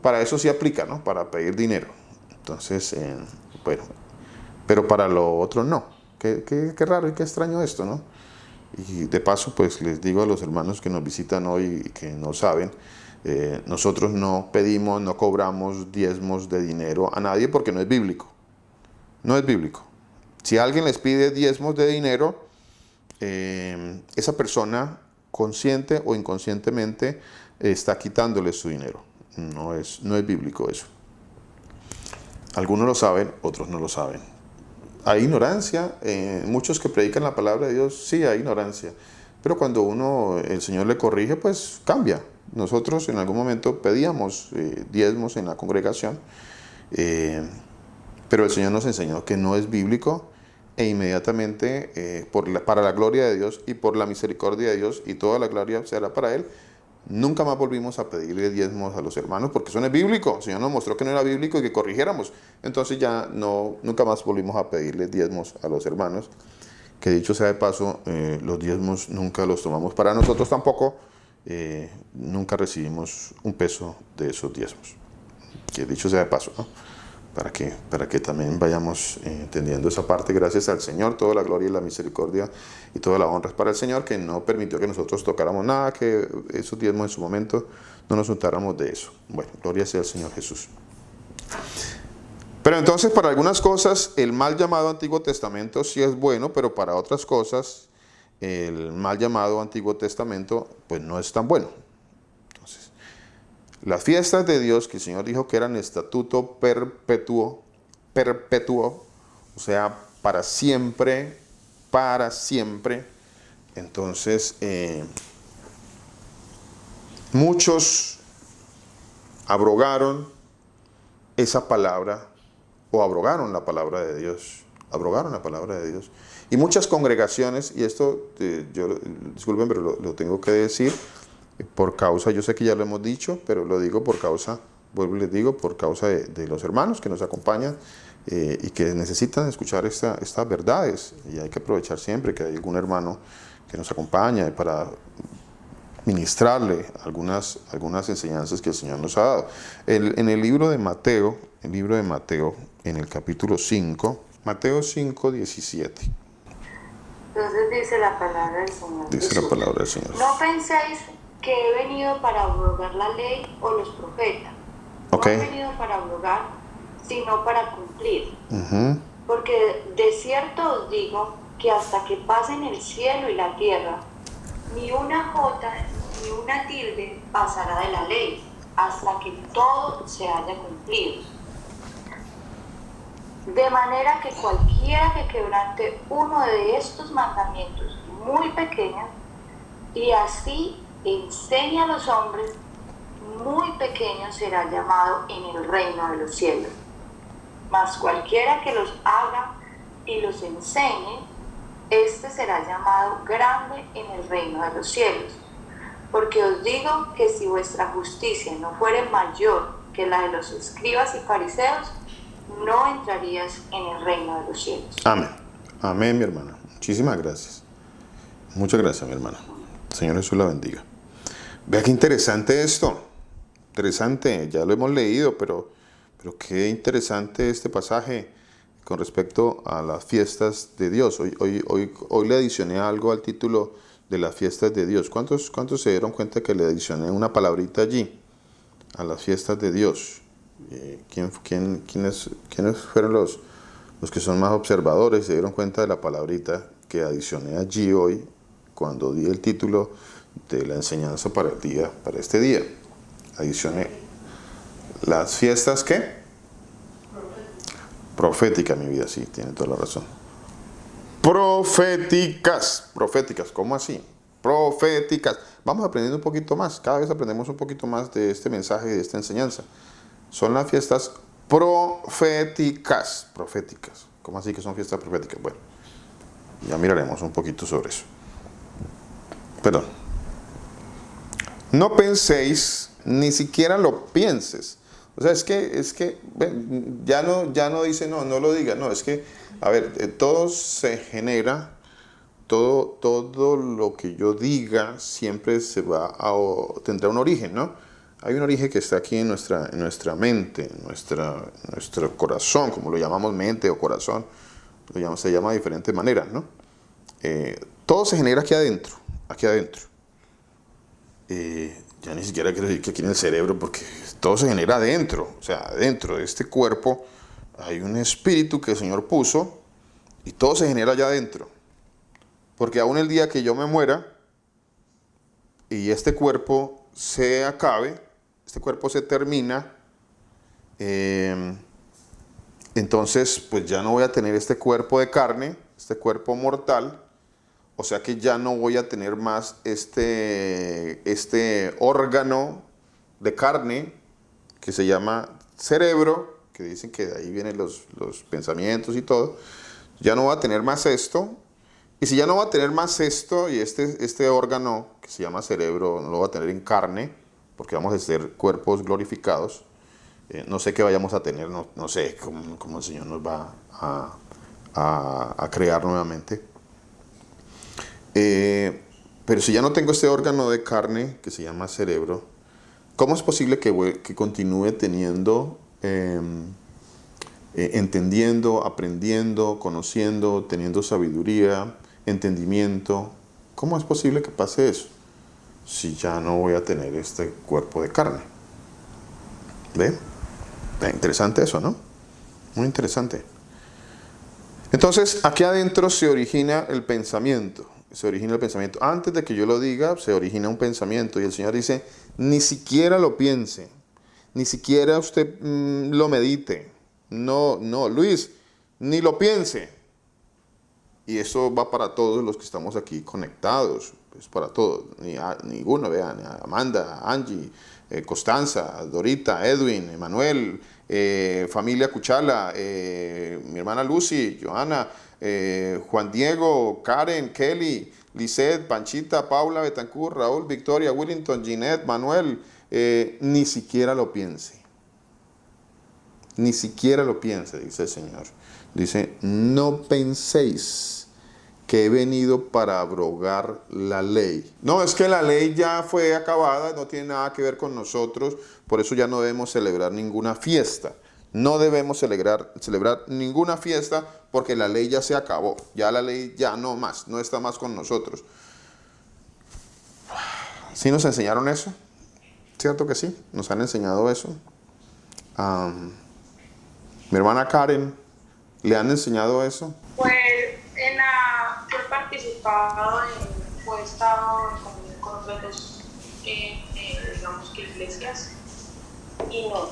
para eso sí aplica, ¿no? Para pedir dinero. Entonces, bueno, pero para lo otro no. Qué raro y qué extraño esto, ¿no? Y de paso, pues les digo a los hermanos que nos visitan hoy y que no saben, nosotros no pedimos, no cobramos diezmos de dinero a nadie porque no es bíblico. No es bíblico. Si alguien les pide diezmos de dinero, esa persona, consciente o inconscientemente, está quitándole su dinero. No es bíblico eso. Algunos lo saben, otros no lo saben. Hay ignorancia, muchos que predican la palabra de Dios, sí hay ignorancia, pero cuando el Señor le corrige, pues cambia. Nosotros en algún momento pedíamos diezmos en la congregación, pero el Señor nos enseñó que no es bíblico, e inmediatamente, para la gloria de Dios y por la misericordia de Dios, y toda la gloria será para Él, nunca más volvimos a pedirle diezmos a los hermanos, porque eso no es bíblico. El Señor nos mostró que no era bíblico y que corrigiéramos. Entonces ya nunca más volvimos a pedirle diezmos a los hermanos. Que dicho sea de paso, los diezmos nunca los tomamos para nosotros tampoco. Nunca recibimos un peso de esos diezmos. Que dicho sea de paso, ¿no? Para que también vayamos entendiendo esa parte. Gracias al Señor, toda la gloria y la misericordia y toda la honra es para el Señor, que no permitió que nosotros tocáramos nada, que esos diezmos en su momento no nos untáramos de eso. Bueno, gloria sea al Señor Jesús. Pero entonces, para algunas cosas el mal llamado Antiguo Testamento sí es bueno, pero para otras cosas el mal llamado Antiguo Testamento pues no es tan bueno. Entonces, las fiestas de Dios, que el Señor dijo que eran estatuto perpetuo, o sea, para siempre. Entonces, muchos abrogaron esa palabra, o abrogaron la palabra de Dios. Y muchas congregaciones, y esto, disculpen, pero lo tengo que decir, por causa, yo sé que ya lo hemos dicho, pero lo digo por causa, vuelvo y les digo, por causa de los hermanos que nos acompañan y que necesitan escuchar estas verdades. Y hay que aprovechar siempre que hay algún hermano que nos acompaña para ministrarle algunas enseñanzas que el Señor nos ha dado. En el libro de Mateo, en el capítulo 5, Mateo 5, 17. Entonces dice la palabra del Señor. Dice la palabra del Señor. No penséis que he venido para abrogar la ley o los profetas. No he venido para abrogar, sino para cumplir. Porque de cierto os digo que hasta que pasen el cielo y la tierra, ni una jota ni una tilde pasará de la ley, hasta que todo se haya cumplido. De manera que cualquiera que quebrante uno de estos mandamientos muy pequeños, y así enseña a los hombres, muy pequeño será llamado en el reino de los cielos. Mas cualquiera que los haga y los enseñe, este será llamado grande en el reino de los cielos. Porque os digo que si vuestra justicia no fuere mayor que la de los escribas y fariseos, no entrarías en el reino de los cielos. Amén. Amén, mi hermana. Muchísimas gracias. Muchas gracias, mi hermana. El Señor Jesús la bendiga. Vea qué interesante esto. Interesante, ya lo hemos leído, pero qué interesante este pasaje. con respecto a las fiestas de Dios. Hoy le adicioné algo al título de las fiestas de Dios. ¿Cuántos se dieron cuenta que le adicioné una palabrita allí a las fiestas de Dios? ¿Quiénes fueron los que son más observadores y se dieron cuenta de la palabrita que adicioné allí hoy cuando di el título de la enseñanza para este día? Adicioné las fiestas, ¿qué? Proféticas, mi vida, sí, tiene toda la razón. Proféticas, ¿cómo así? Proféticas. Vamos aprendiendo un poquito más, cada vez aprendemos un poquito más de este mensaje y de esta enseñanza. Son las fiestas proféticas. ¿Cómo así que son fiestas proféticas? Bueno, ya miraremos un poquito sobre eso. Perdón. No penséis, ni siquiera lo pienses. O sea, es que ya no dice no lo diga. No, es que, a ver, todo se genera, todo lo que yo diga siempre tendrá un origen, ¿no? Hay un origen que está aquí en nuestra mente, en nuestro corazón, como lo llamamos mente o corazón, se llama de diferentes maneras, ¿no? Todo se genera aquí adentro. Ya ni siquiera quiero decir que aquí en el cerebro, porque todo se genera adentro. O sea, adentro de este cuerpo hay un espíritu que el Señor puso y todo se genera allá adentro. Porque aún el día que yo me muera y este cuerpo se acabe, este cuerpo se termina, entonces pues ya no voy a tener este cuerpo de carne, este cuerpo mortal. O sea que ya no voy a tener más este órgano de carne que se llama cerebro, que dicen que de ahí vienen los pensamientos y todo. Ya no voy a tener más esto. Y si ya no voy a tener más esto y este órgano que se llama cerebro no lo voy a tener en carne, porque vamos a ser cuerpos glorificados, no sé qué vayamos a tener, no sé cómo el Señor nos va a crear nuevamente. Pero si ya no tengo este órgano de carne que se llama cerebro, ¿cómo es posible que continúe teniendo, entendiendo, aprendiendo, conociendo, teniendo sabiduría, entendimiento? ¿Cómo es posible que pase eso si ya no voy a tener este cuerpo de carne? ¿Ve? Interesante eso, ¿no? Muy interesante. Entonces, aquí adentro se origina el pensamiento. Antes de que yo lo diga, se origina un pensamiento. Y el Señor dice, ni siquiera lo piense. Ni siquiera usted lo medite. No, Luis, ni lo piense. Y eso va para todos los que estamos aquí conectados. Es para todos. Ninguno, vean. Amanda, Angie, Constanza, Dorita, Edwin, Emanuel, familia Cuchala, mi hermana Lucy, Johanna, Juan Diego, Karen, Kelly, Lisette, Panchita, Paula, Betancourt, Raúl, Victoria, Willington, Ginette, Manuel. Ni siquiera lo piense. Ni siquiera lo piense, dice el Señor. Dice, no penséis que he venido para abrogar la ley. No, es que la ley ya fue acabada, no tiene nada que ver con nosotros, por eso ya no debemos celebrar ninguna fiesta. No debemos celebrar ninguna fiesta porque la ley ya se acabó. Ya la ley ya no está más con nosotros. ¿Sí nos enseñaron eso? ¿Cierto que sí? Nos han enseñado eso. Mi hermana Karen, ¿le han enseñado eso? Pues yo he participado o he estado en comunión con otras dos, digamos que iglesias, y no,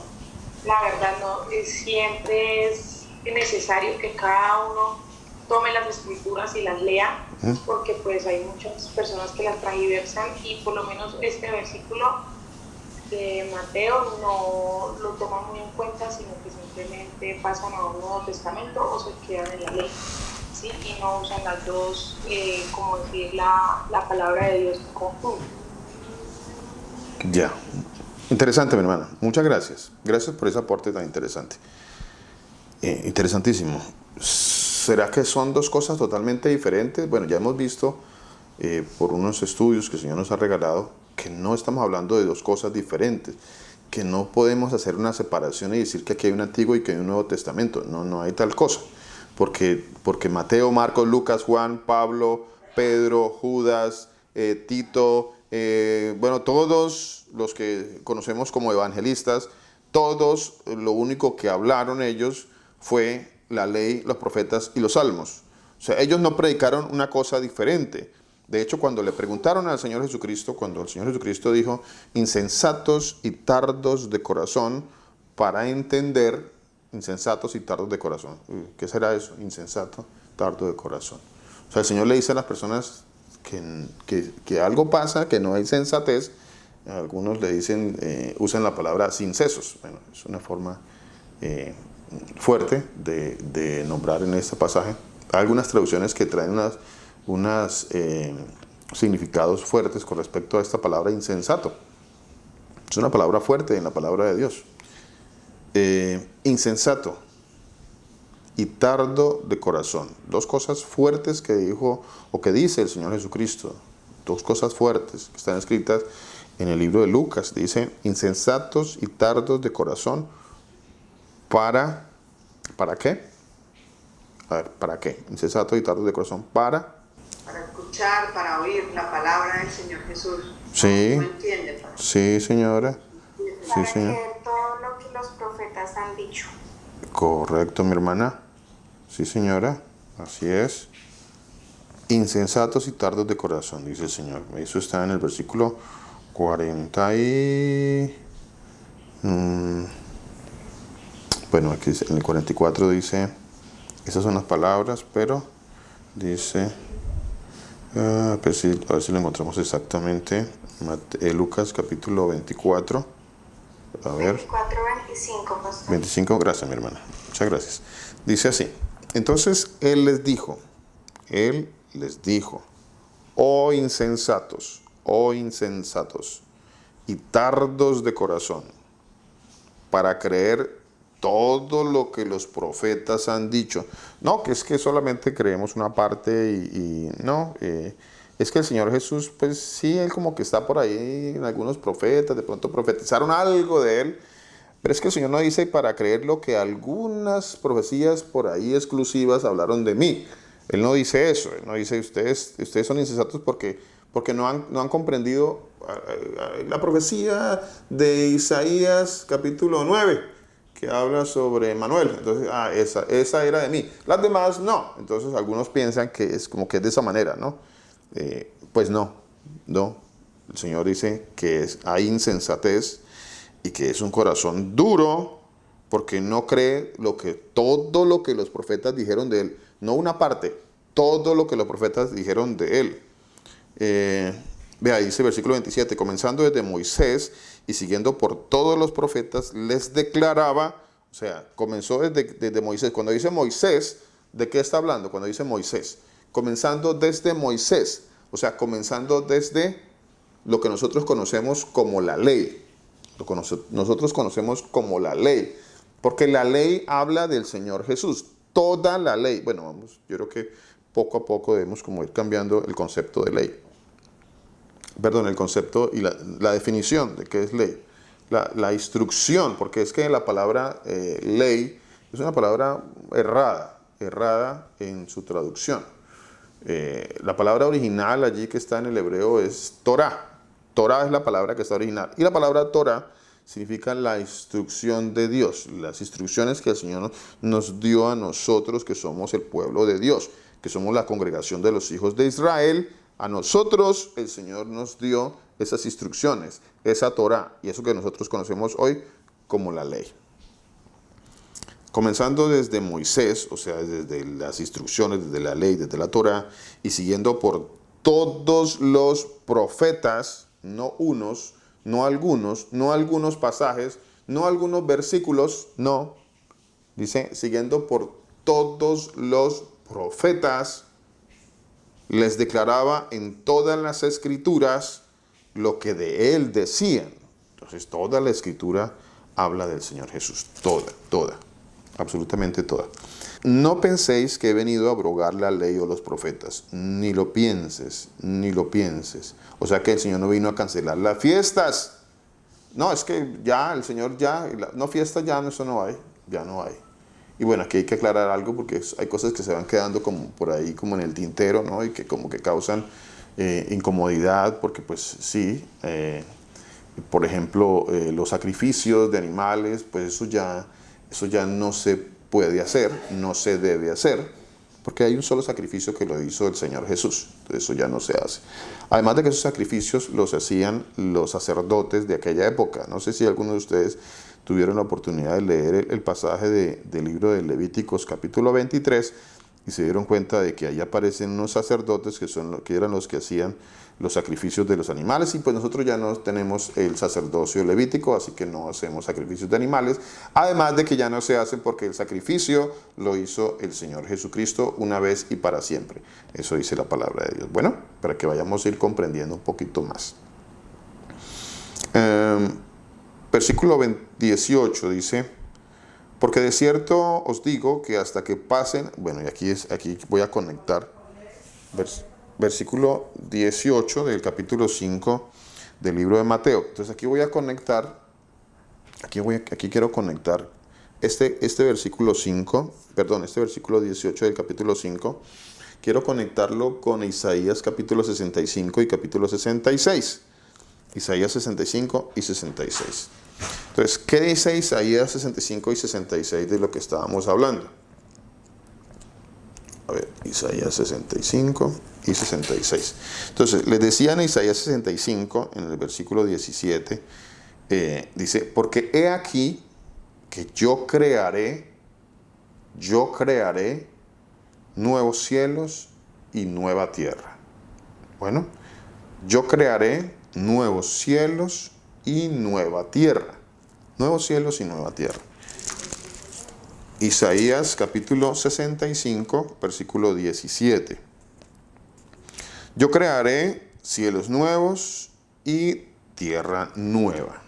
la verdad no, siempre es necesario que cada uno tome las escrituras y las lea, porque pues hay muchas personas que las transversan y por lo menos este versículo de Mateo no lo toman muy en cuenta, sino que simplemente pasan a un Nuevo Testamento o se quedan en la ley, ¿sí? Y no usan las dos, como decir, la palabra de Dios en conjunto. Ya. Interesante, mi hermana. Muchas gracias. Gracias por ese aporte tan interesante. Interesantísimo. ¿Será que son dos cosas totalmente diferentes? Bueno, ya hemos visto por unos estudios que el Señor nos ha regalado que no estamos hablando de dos cosas diferentes, que no podemos hacer una separación y decir que aquí hay un Antiguo y que hay un Nuevo Testamento. No hay tal cosa. porque Mateo, Marcos, Lucas, Juan, Pablo, Pedro, Judas, Tito, bueno, todos los que conocemos como evangelistas, todos lo único que hablaron ellos fue la ley, los profetas y los salmos. O sea, ellos no predicaron una cosa diferente. De hecho, cuando le preguntaron al Señor Jesucristo, cuando el Señor Jesucristo dijo, insensatos y tardos de corazón para entender, insensatos y tardos de corazón. ¿Qué será eso? Insensato, tardo de corazón. O sea, el Señor le dice a las personas que algo pasa, que no hay sensatez. Algunos le dicen, usan la palabra sin sesos. Bueno, es una forma fuerte de nombrar en este pasaje. Hay algunas traducciones que traen unos significados fuertes con respecto a esta palabra insensato. Es una palabra fuerte en la palabra de Dios. Insensato y tardo de corazón. Dos cosas fuertes que dijo o que dice el Señor Jesucristo. Dos cosas fuertes que están escritas en el libro de Lucas. Dice insensatos y tardos de corazón. ¿Para qué? A ver, ¿para qué? Insensatos y tardos de corazón. Para escuchar, para oír la palabra del Señor Jesús. Sí. ¿No entiende, padre? Sí, señora. Para Sí, señor. creer todo lo que los profetas han dicho. Correcto, mi hermana. Sí, señora. Así es. Insensatos y tardos de corazón, dice el Señor. Eso está en el versículo 40 y... bueno, aquí en el 44 dice... Esas son las palabras, pero dice... pues sí, a ver si lo encontramos exactamente. Lucas capítulo 24. A ver. 24, 25, pastor. 25, gracias mi hermana. Muchas gracias. Dice así. Entonces él les dijo, oh insensatos, y tardos de corazón, para creer todo lo que los profetas han dicho. No, que es que solamente creemos una parte y no, es que el Señor Jesús, pues sí, él como que está por ahí en algunos profetas, de pronto profetizaron algo de él, pero es que el Señor no dice para creer lo que algunas profecías por ahí exclusivas hablaron de mí. Él no dice eso, él no dice ustedes son insensatos porque no han comprendido la profecía de Isaías capítulo 9, que habla sobre Manuel. Entonces, esa era de mí. Las demás no. Entonces algunos piensan que es como que es de esa manera, ¿no? Pues no. El Señor dice que hay insensatez y que es un corazón duro porque no cree todo lo que los profetas dijeron de él. No una parte, todo lo que los profetas dijeron de él. Vea, dice versículo 27, comenzando desde Moisés y siguiendo por todos los profetas, les declaraba, o sea, comenzó desde Moisés. Cuando dice Moisés, ¿de qué está hablando? Cuando dice Moisés, comenzando desde Moisés, o sea, comenzando desde lo que nosotros conocemos como la ley. Nosotros conocemos como la ley, porque la ley habla del Señor Jesús, toda la ley. Bueno, yo creo que poco a poco debemos como ir cambiando el concepto de ley. Perdón, el concepto y la definición de qué es ley. La instrucción, porque es que la palabra ley es una palabra errada en su traducción. La palabra original allí que está en el hebreo es Torah. Torah es la palabra que está original. Y la palabra Torah significa la instrucción de Dios. Las instrucciones que el Señor nos dio a nosotros, que somos el pueblo de Dios, que somos la congregación de los hijos de Israel. A nosotros el Señor nos dio esas instrucciones, esa Torah, y eso que nosotros conocemos hoy como la ley. Comenzando desde Moisés, o sea, desde las instrucciones, desde la ley, desde la Torah, y siguiendo por todos los profetas, no unos, no algunos pasajes, no algunos versículos, no. Dice, siguiendo por todos los profetas, les declaraba en todas las escrituras lo que de él decían. Entonces, toda la escritura habla del Señor Jesús. Toda. Absolutamente toda. No penséis que he venido a abrogar la ley o los profetas. Ni lo pienses. O sea que el Señor no vino a cancelar las fiestas. No, es que ya, el Señor ya, no fiestas ya, eso no hay. Ya no hay. Y bueno, aquí hay que aclarar algo porque hay cosas que se van quedando como por ahí, como en el tintero, ¿no? Y que como que causan incomodidad, porque pues sí, por ejemplo, los sacrificios de animales, pues eso ya no se puede hacer, no se debe hacer, porque hay un solo sacrificio que lo hizo el Señor Jesús. Entonces eso ya no se hace. Además de que esos sacrificios los hacían los sacerdotes de aquella época. No sé si algunos de ustedes tuvieron la oportunidad de leer el pasaje del libro de Levíticos capítulo 23 y se dieron cuenta de que ahí aparecen unos sacerdotes que eran los que hacían los sacrificios de los animales, y pues nosotros ya no tenemos el sacerdocio levítico, así que no hacemos sacrificios de animales, además de que ya no se hacen porque el sacrificio lo hizo el Señor Jesucristo una vez y para siempre. Eso dice la palabra de Dios. Bueno, para que vayamos a ir comprendiendo un poquito más. Versículo 18 dice: porque de cierto os digo que hasta que pasen, bueno, y aquí voy a conectar versículo 18 del capítulo 5 del libro de Mateo. Entonces aquí voy a conectar, aquí quiero conectar este versículo 5, perdón, este versículo 18 del capítulo 5, quiero conectarlo con Isaías capítulo 65 y capítulo 66. Isaías 65 y 66. Entonces, ¿qué dice Isaías 65 y 66 de lo que estábamos hablando? A ver, Isaías 65 y 66. Entonces, les decía en Isaías 65, en el versículo 17, dice: porque he aquí que yo crearé nuevos cielos y nueva tierra. Bueno, yo crearé nuevos cielos y nueva tierra. Nuevos cielos y nueva tierra. Isaías capítulo 65, versículo 17. Yo crearé cielos nuevos y tierra nueva.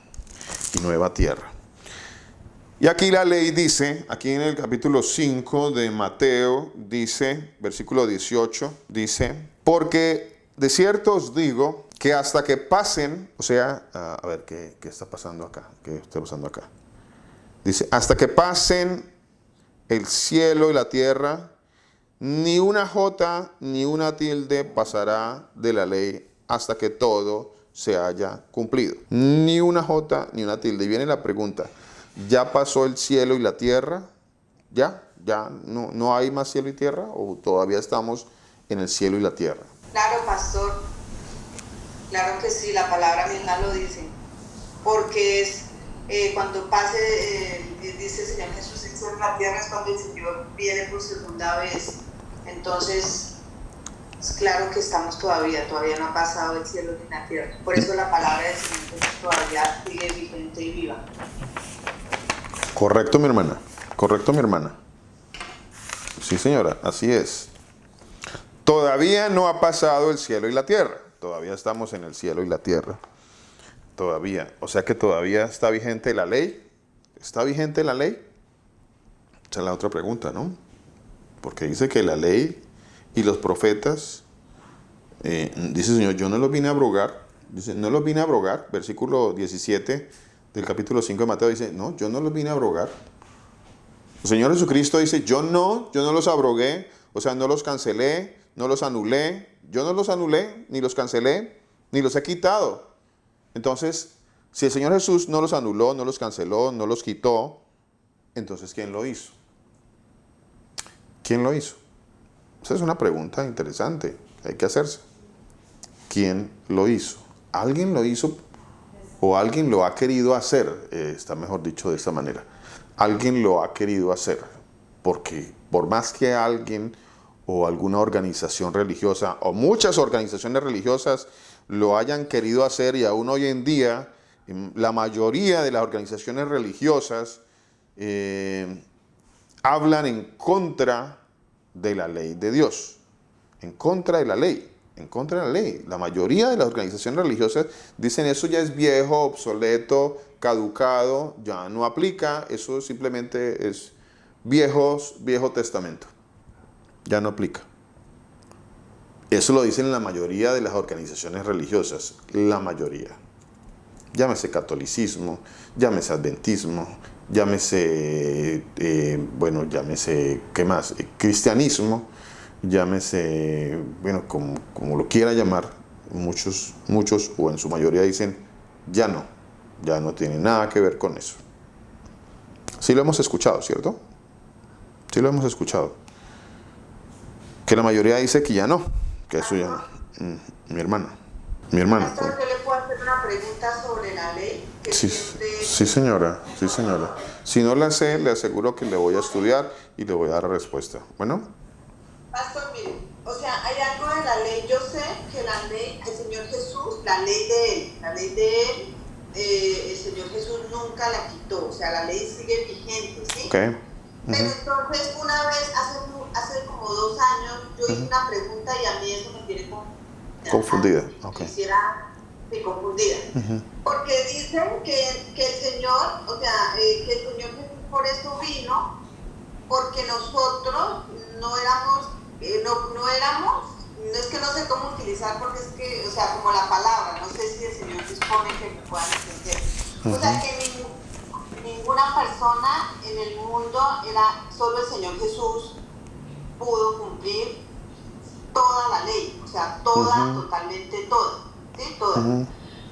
Y nueva tierra. Y aquí la ley dice, aquí en el capítulo 5 de Mateo, dice, versículo 18, dice: porque de cierto os digo que hasta que pasen, o sea, a ver, ¿qué está pasando acá? ¿Qué está pasando acá? Dice: hasta que pasen el cielo y la tierra, ni una jota ni una tilde pasará de la ley hasta que todo se haya cumplido. Ni una jota ni una tilde. Y viene la pregunta: ¿ya pasó el cielo y la tierra? ¿Ya no hay más cielo y tierra? ¿O todavía estamos en el cielo y la tierra? Claro, pastor. Claro que sí, la palabra misma lo dice. Porque es cuando pase, dice el Señor Jesús, el cielo y la tierra, es cuando el Señor viene por segunda vez. Entonces, es claro que estamos todavía no ha pasado el cielo ni la tierra. Por eso la palabra del Señor todavía sigue vigente y viva. Correcto, mi hermana. Correcto, mi hermana. Sí, señora, así es. Todavía no ha pasado el cielo y la tierra. Todavía estamos en el cielo y la tierra. Todavía. O sea que todavía está vigente la ley. ¿Está vigente la ley? Esa es la otra pregunta, ¿no? Porque dice que la ley y los profetas, dice el Señor, yo no los vine a abrogar. Dice, no los vine a abrogar. Versículo 17 del capítulo 5 de Mateo dice, no, yo no los vine a abrogar. El Señor Jesucristo dice, yo no los abrogué, o sea, no los cancelé, no los anulé. Yo no los anulé, ni los cancelé, ni los he quitado. Entonces, si el Señor Jesús no los anuló, no los canceló, no los quitó, entonces ¿quién lo hizo? ¿Quién lo hizo? Esa es una pregunta interesante que hay que hacerse. ¿Quién lo hizo? ¿Alguien lo hizo o alguien lo ha querido hacer? Está mejor dicho de esta manera. Alguien lo ha querido hacer. Porque por más que alguien o alguna organización religiosa o muchas organizaciones religiosas lo hayan querido hacer, y aún hoy en día la mayoría de las organizaciones religiosas hablan en contra de la ley de Dios, en contra de la ley, en contra de la ley. La mayoría de las organizaciones religiosas dicen eso ya es viejo, obsoleto, caducado, ya no aplica, eso simplemente es viejo testamento. Ya no aplica. Eso lo dicen la mayoría de las organizaciones religiosas, la mayoría. Llámese catolicismo, llámese adventismo, llámese, llámese, ¿qué más? Cristianismo, llámese, bueno, como lo quiera llamar, muchos, o en su mayoría dicen, ya no tiene nada que ver con eso. Sí lo hemos escuchado, ¿cierto? Sí lo hemos escuchado. Que la mayoría dice que ya no, que eso ya no. Mi hermana. Pastor, yo le puedo hacer una pregunta sobre la ley. Sí, sí, señora, sí, señora. Si no la sé, le aseguro que le voy a estudiar y le voy a dar la respuesta. Bueno. Pastor, mire, o sea, hay algo de la ley. Yo sé que la ley, el Señor Jesús, la ley de Él, el Señor Jesús nunca la quitó. O sea, la ley sigue vigente, ¿sí? Okay. Pero entonces, una vez, hace como 2 años, yo hice una pregunta y a mí eso me tiene confundida. Okay. Quisiera confundida. Porque dicen que el Señor, o sea, que el Señor Jesús por eso vino, porque nosotros no éramos, no es que no sé cómo utilizar, porque es que, o sea, como la palabra, no sé si el Señor dispone que me puedan entender. O sea, que ninguna persona en el mundo, solo el Señor Jesús pudo cumplir toda la ley, o sea, toda, totalmente toda, ¿sí? Toda.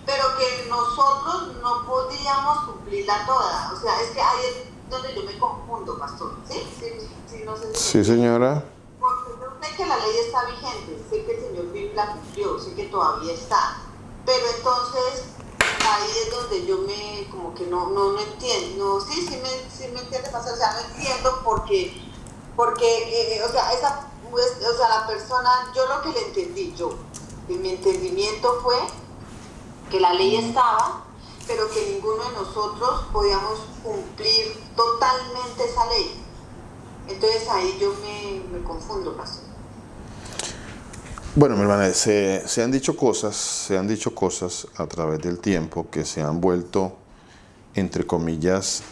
Pero que nosotros no podíamos cumplirla toda, o sea, es que ahí es donde yo me confundo, pastor, ¿sí? Sí, no sé si sí, señora. Porque yo sé que la ley está vigente, sé que el Señor bien la cumplió, sé que todavía está, pero entonces ahí es donde yo como que no entiendo, sí me entiende, pastor, o sea, no entiendo porque o sea, la persona, yo lo que le entendí, mi entendimiento fue que la ley estaba, pero que ninguno de nosotros podíamos cumplir totalmente esa ley. Entonces ahí yo me confundo, pastor. Bueno, mi hermana, se han dicho cosas a través del tiempo que se han vuelto, entre comillas,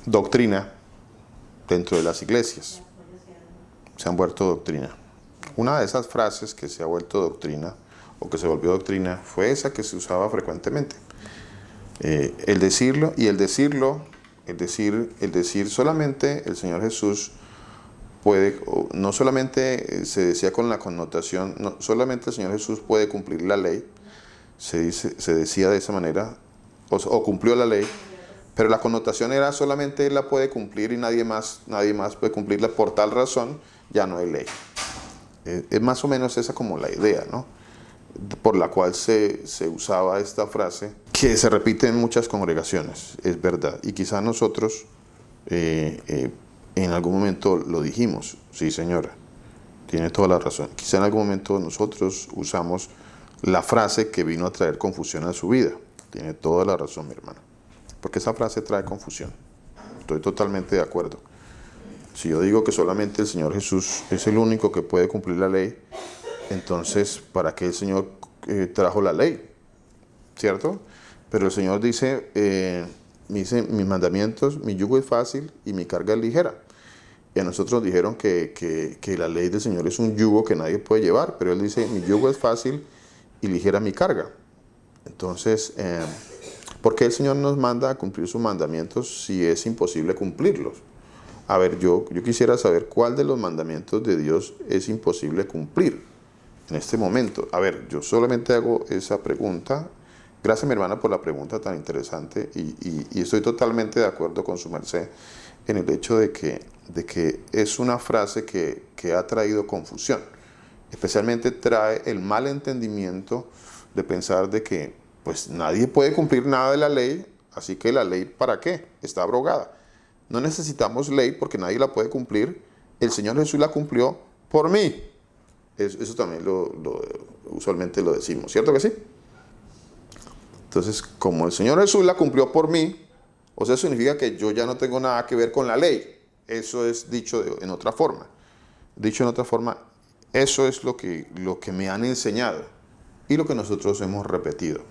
doctrina dentro de las iglesias. Se han vuelto doctrina. Una de esas frases que se ha vuelto doctrina o que se volvió doctrina fue esa que se usaba frecuentemente. El decirlo y el decir solamente el Señor Jesús puede, no solamente se decía con la connotación, no solamente el Señor Jesús puede cumplir la ley, se decía de esa manera, o cumplió la ley, pero la connotación era solamente Él la puede cumplir y nadie más puede cumplirla, por tal razón ya no hay ley. Es más o menos esa como la idea, ¿no? Por la cual se usaba esta frase, que se repite en muchas congregaciones, es verdad. Y quizá nosotros en algún momento lo dijimos, sí, señora, tiene toda la razón. Quizá en algún momento nosotros usamos la frase que vino a traer confusión a su vida. Tiene toda la razón, mi hermano. Porque esa frase trae confusión. Estoy totalmente de acuerdo. Si yo digo que solamente el Señor Jesús es el único que puede cumplir la ley, entonces, ¿para qué el Señor trajo la ley? ¿Cierto? Pero el Señor dice, mis mandamientos, mi yugo es fácil y mi carga es ligera. Y a nosotros dijeron que la ley del Señor es un yugo que nadie puede llevar, pero Él dice, mi yugo es fácil y ligera mi carga. Entonces, ¿por qué el Señor nos manda a cumplir sus mandamientos si es imposible cumplirlos? A ver, yo quisiera saber cuál de los mandamientos de Dios es imposible cumplir en este momento. A ver, yo solamente hago esa pregunta. Gracias, mi hermana, por la pregunta tan interesante y estoy totalmente de acuerdo con su merced en el hecho de que es una frase que ha traído confusión. Especialmente trae el mal entendimiento de pensar de que pues nadie puede cumplir nada de la ley, así que la ley ¿para qué? Está abrogada. No necesitamos ley porque nadie la puede cumplir. El Señor Jesús la cumplió por mí. Eso también usualmente lo decimos, ¿cierto que sí? Entonces, como el Señor Jesús la cumplió por mí, o sea, eso significa que yo ya no tengo nada que ver con la ley. Eso es dicho en otra forma. Dicho en otra forma, eso es lo que me han enseñado y lo que nosotros hemos repetido.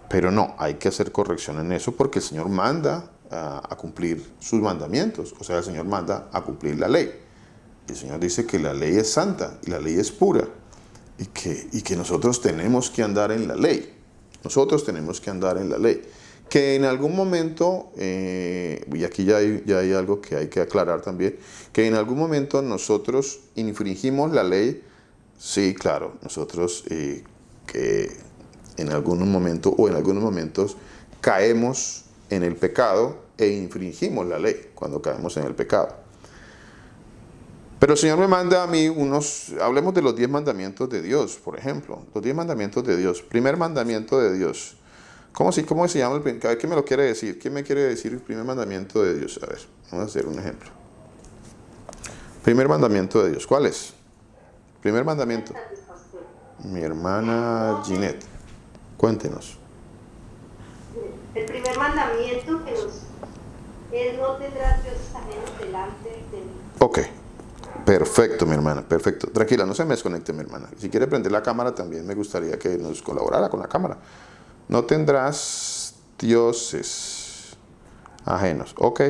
Pero no, hay que hacer corrección en eso porque el Señor manda a cumplir sus mandamientos. O sea, el Señor manda a cumplir la ley. El Señor dice que la ley es santa y la ley es pura y que nosotros tenemos que andar en la ley. Nosotros tenemos que andar en la ley. que en algún momento, y aquí ya hay algo que hay que aclarar también, que en algún momento nosotros infringimos la ley. Sí, claro, nosotros que en algún momento o en algunos momentos caemos en el pecado e infringimos la ley cuando caemos en el pecado. Pero el Señor me manda a mí hablemos de los 10 mandamientos de Dios, por ejemplo. Los 10 mandamientos de Dios. Primer mandamiento de Dios. ¿Cómo se llama? A ver, ¿qué me lo quiere decir? ¿Qué me quiere decir el primer mandamiento de Dios? A ver, vamos a hacer un ejemplo. Primer mandamiento de Dios. ¿Cuál es? Primer mandamiento. Mi hermana Ginette. Cuéntenos. El primer mandamiento es no tendrás dioses ajenos delante de mí. Ok. Perfecto, mi hermana, perfecto. Tranquila, no se me desconecte, mi hermana. Si quiere prender la cámara, también me gustaría que nos colaborara con la cámara. No tendrás dioses ajenos. Ok.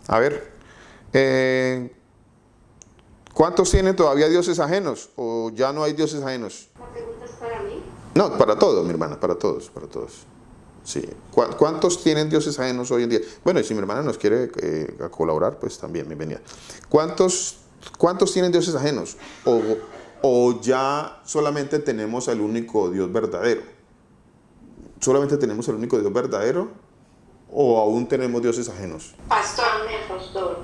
A ver. ¿Cuántos tienen todavía dioses ajenos? ¿O ya no hay dioses ajenos? ¿La pregunta es para mí? No, para todos, mi hermana, para todos. Sí. ¿Cuántos tienen dioses ajenos hoy en día? Bueno, y si mi hermana nos quiere colaborar, pues también, bienvenida. ¿Cuántos tienen dioses ajenos? ¿O ya solamente tenemos el único Dios verdadero? ¿Solamente tenemos el único Dios verdadero? ¿O aún tenemos dioses ajenos? Pastor, Pastor.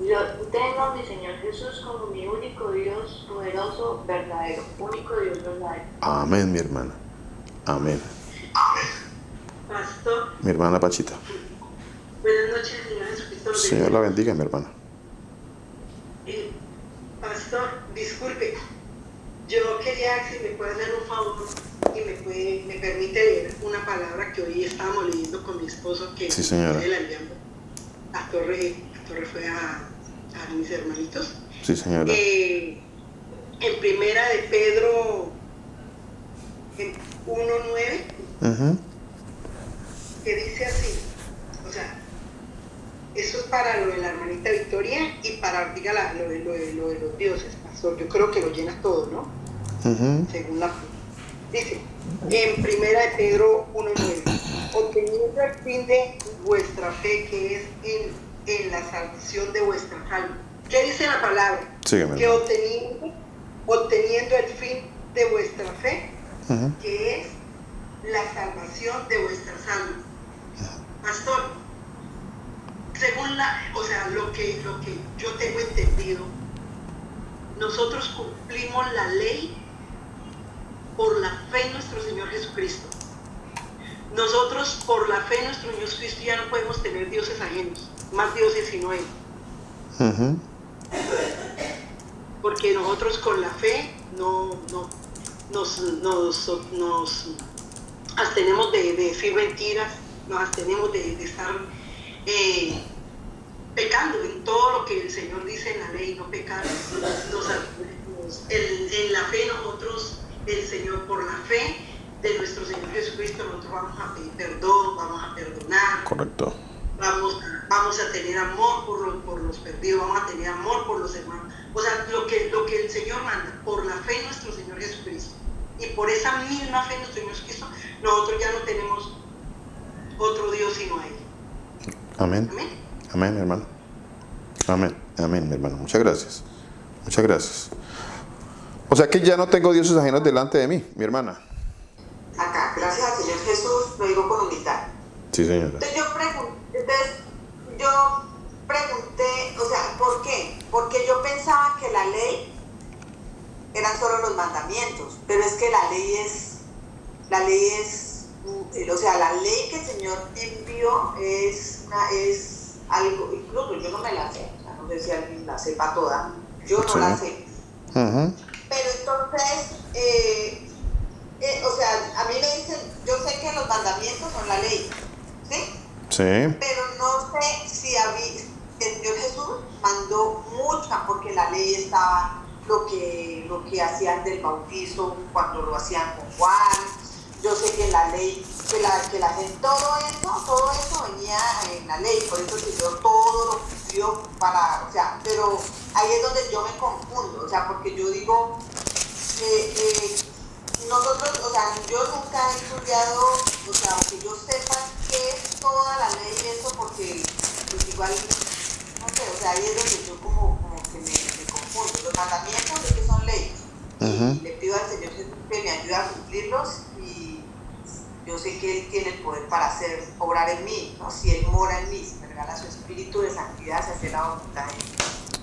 Yo tengo a mi Señor Jesús como mi único Dios poderoso, verdadero. Único Dios verdadero. Amén, mi hermana. Amén. Pastor. Mi hermana Pachita. Buenas noches, Señor Jesucristo. Señor la bendiga, mi hermana. Pastor, disculpe. Yo quería si me puede hacer un favor y me permite leer una palabra que hoy estábamos leyendo con mi esposo, que sí, señora. la enviamos a Torre fue a mis hermanitos. Sí, señora. En primera de Pedro 1:9, que dice así, o sea, eso es para lo de la hermanita Victoria y para lo de los dioses, pastor. Yo creo que lo llena todo, ¿no? Según la... Dice, en primera de Pedro 1:9, obteniendo el fin de vuestra fe, que es en la salvación de vuestra alma. ¿Qué dice la palabra? Sígueme. Que obteniendo el fin de vuestra fe, que es la salvación de vuestras almas. Pastor, según lo que yo tengo entendido, nosotros cumplimos la ley por la fe en nuestro Señor Jesucristo. Nosotros por la fe en nuestro Señor Jesucristo ya no podemos tener dioses ajenos, más dioses sino Él. Porque nosotros con la fe nos abstenemos de decir mentiras, nos abstenemos de estar pecando en todo lo que el Señor dice en la ley, no pecar. En la fe nosotros, el Señor, por la fe de nuestro Señor Jesucristo, nosotros vamos a pedir perdón, vamos a perdonar. Correcto. Vamos a tener amor por los perdidos, vamos a tener amor por los hermanos. O sea, lo que el Señor manda, por la fe en nuestro Señor Jesucristo. Y por esa misma fe en nuestro Señor Jesucristo, nosotros ya no tenemos otro Dios sino a Él. Amén. Amén. Amén, hermano. Amén, mi hermano. Muchas gracias. Muchas gracias. O sea que ya no tengo dioses ajenos delante de mí, mi hermana. Acá, gracias al Señor Jesús, lo digo con humildad. Sí, señora. Entonces yo pregunté, o sea, ¿por qué? Porque yo pensaba que la ley eran solo los mandamientos, pero es que la ley es, o sea, la ley que el Señor envió es algo, incluso yo no me la sé, o sea, no sé si alguien la sepa toda, yo no la sé. Pero entonces, o sea, a mí me dicen, yo sé que los mandamientos son la ley, ¿sí? Sí. Pero no sé si el Señor Jesús mandó mucha, porque la ley estaba lo que hacían del bautizo cuando lo hacían con Juan. Yo sé que la ley, que la gente, todo eso venía en la ley, por eso el Señor todo lo cumplió o sea, pero ahí es donde yo me confundo, o sea, porque yo digo, nosotros, o sea, yo nunca he estudiado, o sea, aunque yo sepa qué es toda la ley y eso, porque pues igual, no sé, o sea, ahí es donde yo como que me confundo. Los mandamientos sé que son leyes, y le pido al Señor Jesús que me ayude a cumplirlos, y yo sé que Él tiene el poder para obrar en mí, ¿no? Si Él mora en mí, si me regala su espíritu de santidad, se hace la voluntad de Él.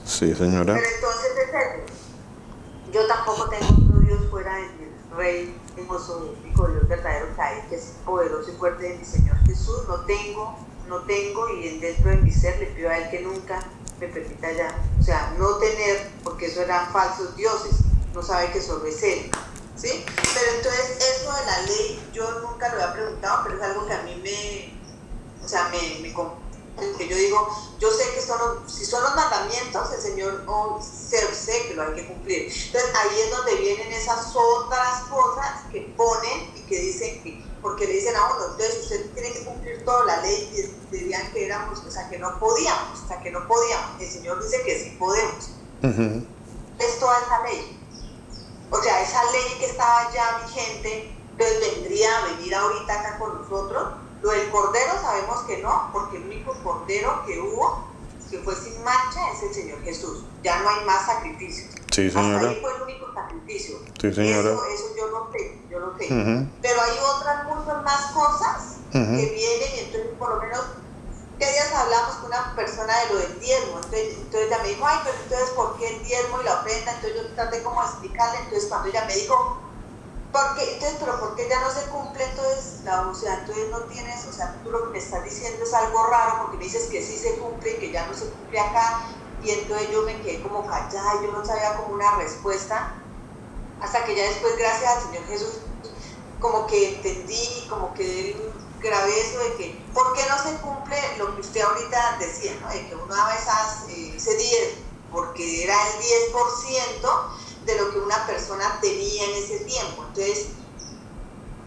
Sí, señora. Pero entonces es eso. Yo tampoco tengo otro Dios fuera de mi Rey, hermoso, único Dios verdadero que hay, que es poderoso y fuerte de mi Señor Jesús. No tengo, y dentro de mi ser le pido a Él que nunca me permita ya, o sea, no tener, porque eso eran falsos dioses, no sabe que solo es Él, ¿sí? Pero entonces eso de la ley yo nunca lo había preguntado, pero es algo que a mí que yo digo, yo sé que si son los mandamientos, el Señor sé que lo hay que cumplir. Entonces ahí es donde vienen esas otras cosas que ponen y que dicen que, porque le dicen a uno, entonces usted tiene que cumplir toda la ley, y dirían que éramos, o sea, que no podíamos, El Señor dice que sí podemos. Es toda esa ley. O sea, esa ley que estaba ya vigente, entonces vendría a venir ahorita acá con nosotros. Lo del cordero sabemos que no, porque el único cordero que hubo, que fue sin mancha, es el Señor Jesús. Ya no hay más sacrificios. Sí, señora. Hasta ahí fue el único sacrificio. Sí, señora. Eso yo lo sé. Pero hay muchas más cosas que vienen, y entonces por lo menos, ¿qué días hablamos con una persona de lo del diezmo? Entonces ella me dijo, ay, pero entonces, ¿por qué el diezmo y la ofrenda? Entonces yo traté como de explicarle, entonces cuando ella me dijo, ¿por qué ya no se cumple? Entonces, entonces no tienes, o sea, tú lo que me estás diciendo es algo raro, porque me dices que sí se cumple y que ya no se cumple acá, y entonces yo me quedé como callada, y yo no sabía como una respuesta, hasta que ya después, gracias al Señor Jesús, como que entendí, como que grabé eso de que, ¿por qué no se cumple lo que usted ahorita decía, ¿no? De que uno daba ese 10, porque era el 10% de lo que una persona tenía en ese tiempo. Entonces,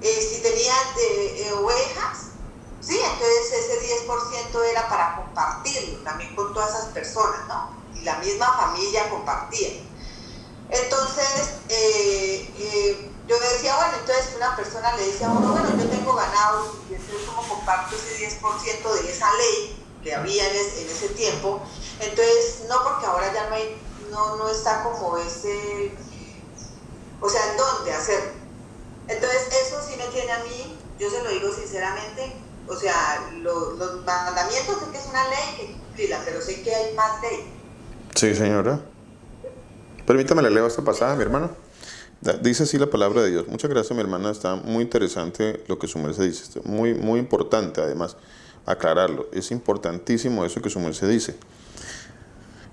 si tenía ovejas, sí, entonces ese 10% era para compartirlo también con todas esas personas, ¿no? Y la misma familia compartía. Entonces, yo le decía, bueno, entonces una persona le dice a uno, bueno, yo tengo ganado, y entonces como comparto ese 10% de esa ley que había en ese tiempo. Entonces, no, porque ahora ya no está como ese, o sea, en dónde hacerlo. Entonces eso sí me tiene a mí, yo se lo digo sinceramente, o sea, los mandamientos sé que es una ley que cumplirla, pero sé que hay más ley. Sí, señora. Permítame le leo esta pasada, mi hermano. Dice así la palabra de Dios. Muchas gracias, mi hermana. Está muy interesante lo que su merced dice. Muy, muy importante, además, aclararlo. Es importantísimo eso que su merced dice.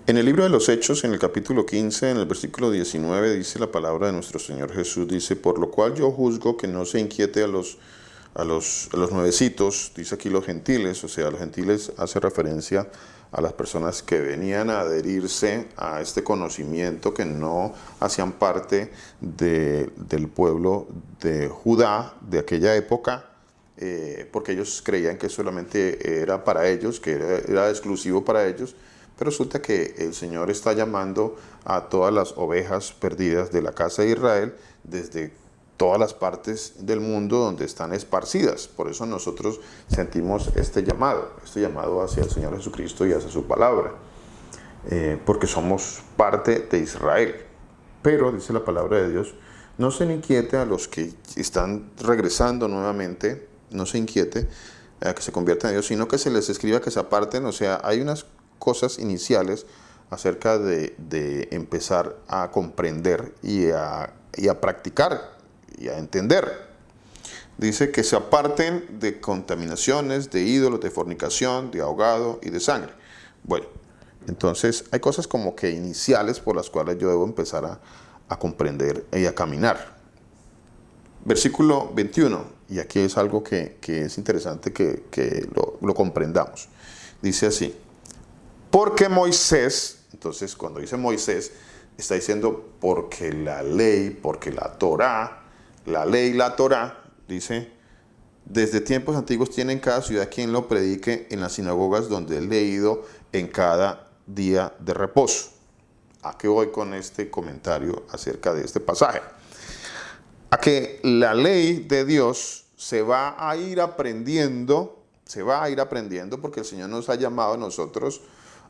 En el libro de los Hechos, en el capítulo 15, en el versículo 19, dice la palabra de nuestro Señor Jesús. Dice, por lo cual yo juzgo que no se inquiete a los nuevecitos, dice aquí los gentiles, o sea, los gentiles hace referencia a las personas que venían a adherirse a este conocimiento, que no hacían parte del pueblo de Judá de aquella época, porque ellos creían que solamente era para ellos, que era exclusivo para ellos. Pero resulta que el Señor está llamando a todas las ovejas perdidas de la casa de Israel desde todas las partes del mundo donde están esparcidas. Por eso nosotros sentimos este llamado hacia el Señor Jesucristo y hacia su palabra, porque somos parte de Israel. Pero, dice la palabra de Dios, no se inquiete a los que están regresando nuevamente, no se inquiete a que se conviertan a Dios, sino que se les escriba que se aparten. O sea, hay unas cosas iniciales acerca de empezar a comprender y a practicar y a entender. Dice que se aparten de contaminaciones, de ídolos, de fornicación, de ahogado y de sangre. Bueno, entonces hay cosas como que iniciales por las cuales yo debo empezar a comprender y a caminar. Versículo 21, y aquí es algo que es interesante que lo comprendamos. Dice así, porque Moisés, entonces cuando dice Moisés, está diciendo porque la ley, porque la Torá, la ley, la Torá, dice, desde tiempos antiguos tiene en cada ciudad quien lo predique en las sinagogas donde es leído en cada día de reposo. ¿A qué voy con este comentario acerca de este pasaje? a que la ley de Dios se va a ir aprendiendo, porque el Señor nos ha llamado a nosotros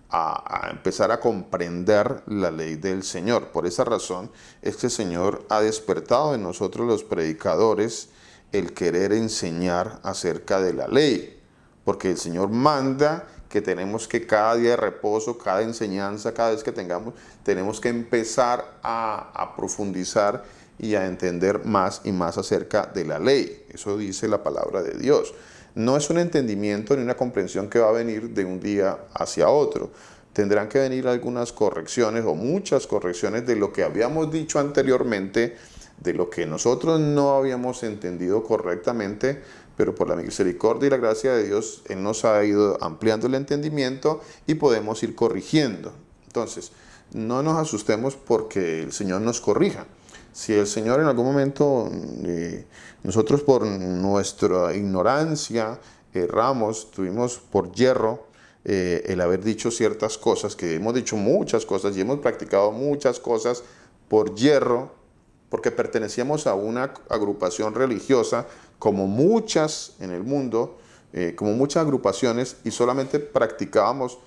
a empezar a comprender la ley del Señor. Por esa razón es que el Señor ha despertado en nosotros los predicadores el querer enseñar acerca de la ley, porque el Señor manda que tenemos que cada día de reposo, cada enseñanza, cada vez que tengamos, tenemos que empezar a profundizar y a entender más y más acerca de la ley. Eso dice la palabra de Dios. No es un entendimiento ni una comprensión que va a venir de un día hacia otro. Tendrán que venir algunas correcciones o muchas correcciones de lo que habíamos dicho anteriormente, de lo que nosotros no habíamos entendido correctamente, pero por la misericordia y la gracia de Dios, Él nos ha ido ampliando el entendimiento y podemos ir corrigiendo. Entonces, no nos asustemos porque el Señor nos corrija. Si el Señor en algún momento, nosotros por nuestra ignorancia erramos, tuvimos por yerro el haber dicho ciertas cosas, que hemos dicho muchas cosas y hemos practicado muchas cosas por yerro, porque pertenecíamos a una agrupación religiosa, como muchas en el mundo, como muchas agrupaciones, y solamente practicábamos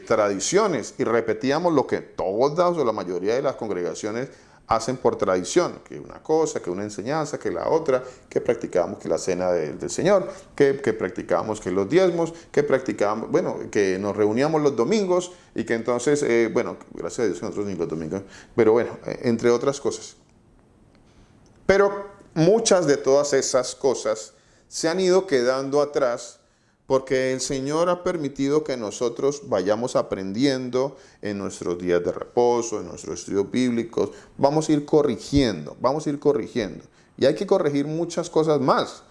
tradiciones y repetíamos lo que todas o la mayoría de las congregaciones hacen por tradición, que una cosa, que una enseñanza, que la otra, que practicábamos que la cena del Señor, que practicábamos que los diezmos, que practicábamos, bueno, que nos reuníamos los domingos y que entonces, bueno, gracias a Dios nosotros ni los domingos, pero bueno, entre otras cosas. Pero muchas de todas esas cosas se han ido quedando atrás porque el Señor ha permitido que nosotros vayamos aprendiendo en nuestros días de reposo, en nuestros estudios bíblicos. Vamos a ir corrigiendo. Y hay que corregir muchas cosas más.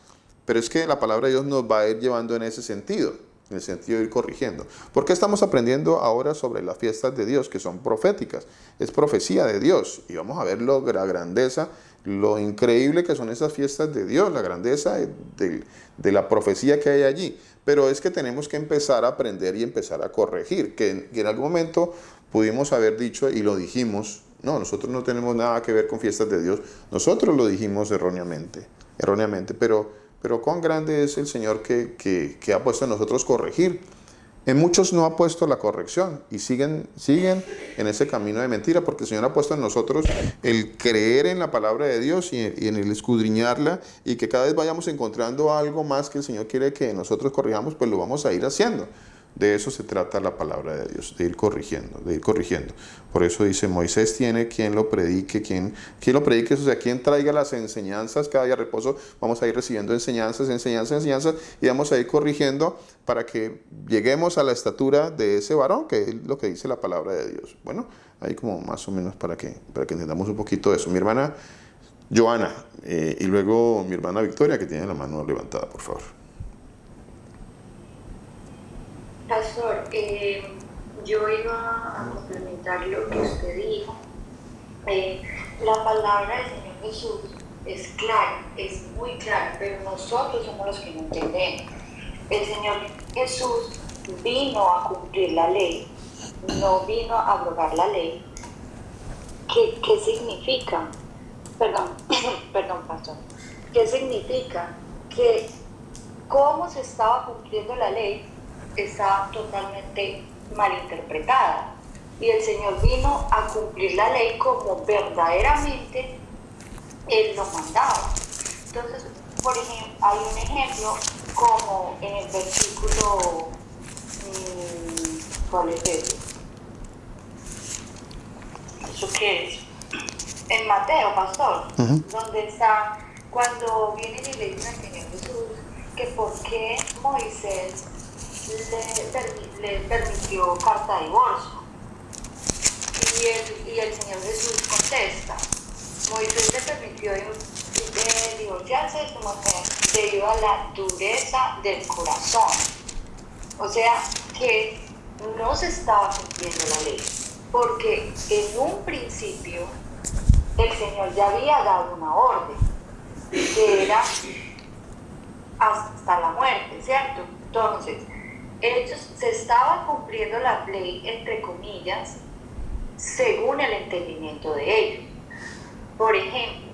Pero es que la palabra de Dios nos va a ir llevando en ese sentido, en el sentido de ir corrigiendo. ¿Por qué estamos aprendiendo ahora sobre las fiestas de Dios, que son proféticas? Es profecía de Dios. Y vamos a ver la grandeza, lo increíble que son esas fiestas de Dios, la grandeza de la profecía que hay allí. Pero es que tenemos que empezar a aprender y empezar a corregir, que en algún momento pudimos haber dicho y lo dijimos, no, nosotros no tenemos nada que ver con fiestas de Dios, nosotros lo dijimos erróneamente, pero cuán grande es el Señor que ha puesto en nosotros corregir. En muchos no ha puesto la corrección y siguen en ese camino de mentira, porque el Señor ha puesto en nosotros el creer en la palabra de Dios y en el escudriñarla, y que cada vez vayamos encontrando algo más que el Señor quiere que nosotros corrijamos, pues lo vamos a ir haciendo. De eso se trata la palabra de Dios, de ir corrigiendo. Por eso dice, Moisés tiene quien lo predique, quien lo predique, o sea, quien traiga las enseñanzas cada día de reposo. Vamos a ir recibiendo enseñanzas, y vamos a ir corrigiendo para que lleguemos a la estatura de ese varón, que es lo que dice la palabra de Dios. Bueno, ahí como más o menos para que entendamos un poquito de eso. Mi hermana Joana y luego mi hermana Victoria, que tiene la mano levantada, por favor. Pastor, yo iba a complementar lo que usted dijo. La palabra del Señor Jesús es clara, es muy clara, pero nosotros somos los que no entendemos. El Señor Jesús vino a cumplir la ley, no vino a abrogar la ley. ¿Qué significa? Perdón, pastor. ¿Qué significa? Que cómo se estaba cumpliendo la ley estaba totalmente malinterpretada, y el Señor vino a cumplir la ley como verdaderamente Él lo mandaba. Entonces, por ejemplo, hay un ejemplo como en el versículo, ¿cuál es ese? ¿Eso qué es? En Mateo, pastor, donde está, cuando vienen y le dicen al Señor Jesús que por qué Moisés le permitió carta de divorcio. Y el Señor Jesús contesta, Moisés le permitió divorciarse de su mujer debido a la dureza del corazón. O sea que no se estaba cumpliendo la ley, porque en un principio el Señor ya había dado una orden, que era hasta la muerte, ¿cierto? Entonces, ellos se estaba cumpliendo la ley, entre comillas, según el entendimiento de ellos. Por ejemplo,